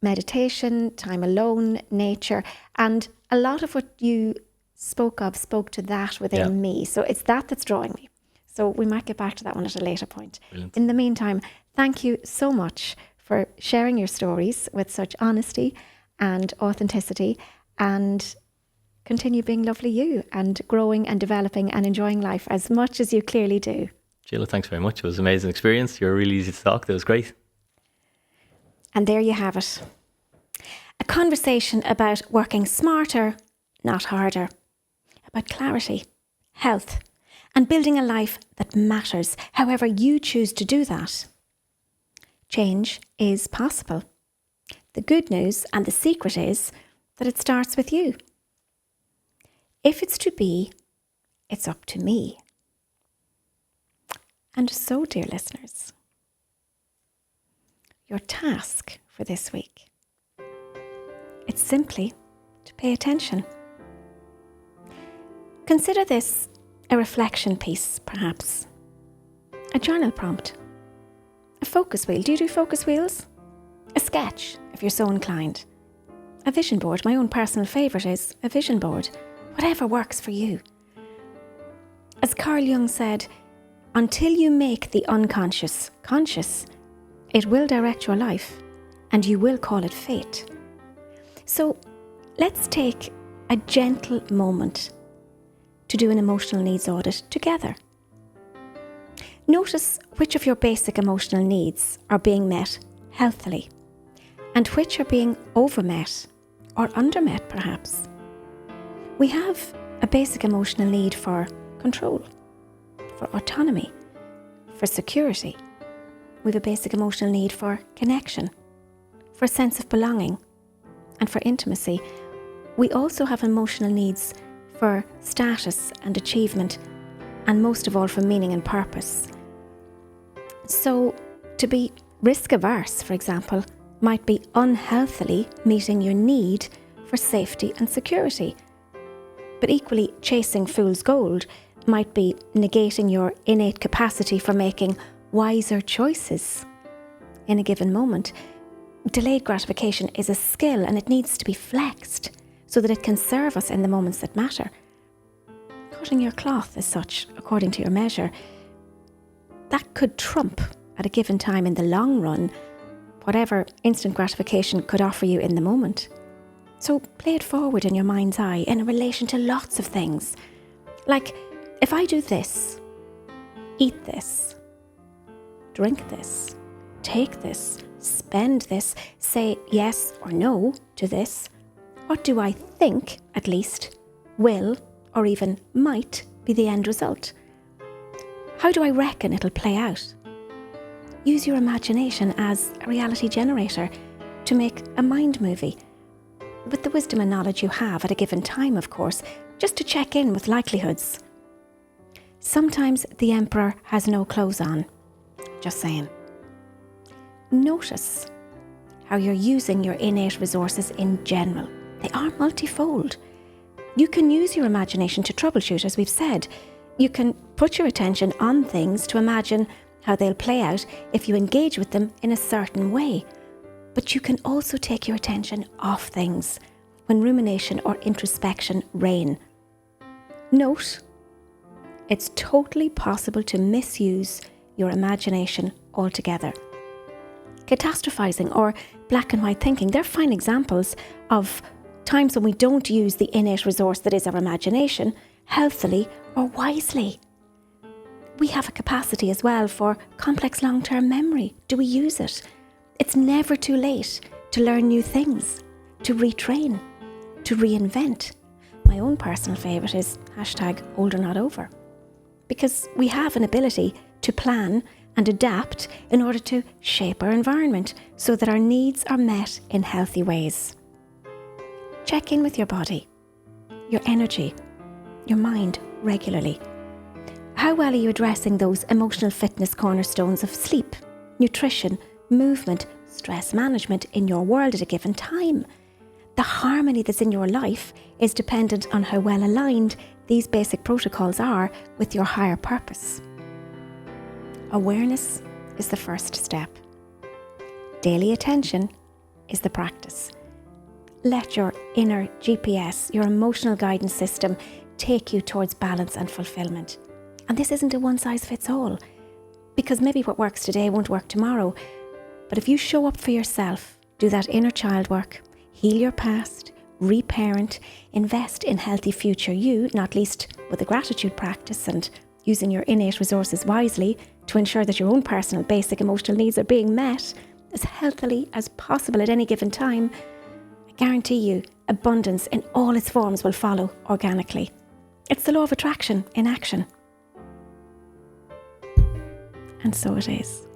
meditation, time alone, nature. And a lot of what you spoke to that within me. So it's that's drawing me. So we might get back to that one at a later point. Brilliant. In the meantime, thank you so much for sharing your stories with such honesty and authenticity, and continue being lovely you, and growing and developing and enjoying life as much as you clearly do. Sheila, thanks very much. It was an amazing experience. You're really easy to talk to. It was great. And there you have it. A conversation about working smarter, not harder. About clarity, health, and building a life that matters, however you choose to do that. Change is possible. The good news and the secret is that it starts with you. If it's to be, it's up to me. And so, dear listeners, your task for this week, it's simply to pay attention. Consider this a reflection piece, perhaps. A journal prompt. A focus wheel. Do you do focus wheels? A sketch, if you're so inclined. A vision board. My own personal favourite is a vision board. Whatever works for you. As Carl Jung said, until you make the unconscious conscious, it will direct your life, and you will call it fate. So let's take a gentle moment to do an emotional needs audit together. Notice which of your basic emotional needs are being met healthily, and which are being overmet or undermet perhaps. We have a basic emotional need for control, for autonomy, for security. We have a basic emotional need for connection, for a sense of belonging, and for intimacy. We also have emotional needs for status and achievement, and most of all for meaning and purpose. So, to be risk averse, for example, might be unhealthily meeting your need for safety and security. But equally, chasing fool's gold might be negating your innate capacity for making wiser choices in a given moment. Delayed gratification is a skill, and it needs to be flexed so that it can serve us in the moments that matter. Cutting your cloth as such, according to your measure, that could trump at a given time in the long run whatever instant gratification could offer you in the moment. So play it forward in your mind's eye in relation to lots of things. Like, if I do this, eat this, drink this, take this, spend this, say yes or no to this, what do I think, at least, will or even might be the end result? How do I reckon it'll play out? Use your imagination as a reality generator to make a mind movie, with the wisdom and knowledge you have at a given time, of course, just to check in with likelihoods. Sometimes the emperor has no clothes on. Just saying. Notice how you're using your innate resources in general. They are multifold. You can use your imagination to troubleshoot, as we've said. You can put your attention on things to imagine how they'll play out if you engage with them in a certain way. But you can also take your attention off things when rumination or introspection reign. Note, it's totally possible to misuse your imagination altogether. Catastrophizing or black and white thinking, they're fine examples of times when we don't use the innate resource that is our imagination healthily or wisely. We have a capacity as well for complex long-term memory. Do we use it? It's never too late to learn new things, to retrain, to reinvent. My own personal favourite is #older not over. Because we have an ability to plan and adapt in order to shape our environment so that our needs are met in healthy ways. Check in with your body, your energy, your mind regularly. How well are you addressing those emotional fitness cornerstones of sleep, nutrition, movement, stress management in your world at a given time? The harmony that's in your life is dependent on how well aligned these basic protocols are with your higher purpose. Awareness is the first step. Daily attention is the practice. Let your inner GPS, your emotional guidance system, take you towards balance and fulfillment. And this isn't a one-size-fits-all, because maybe what works today won't work tomorrow. But if you show up for yourself, do that inner child work, heal your past, reparent, invest in healthy future you, not least with a gratitude practice and using your innate resources wisely to ensure that your own personal basic emotional needs are being met as healthily as possible at any given time, I guarantee you abundance in all its forms will follow organically. It's the law of attraction in action. And so it is.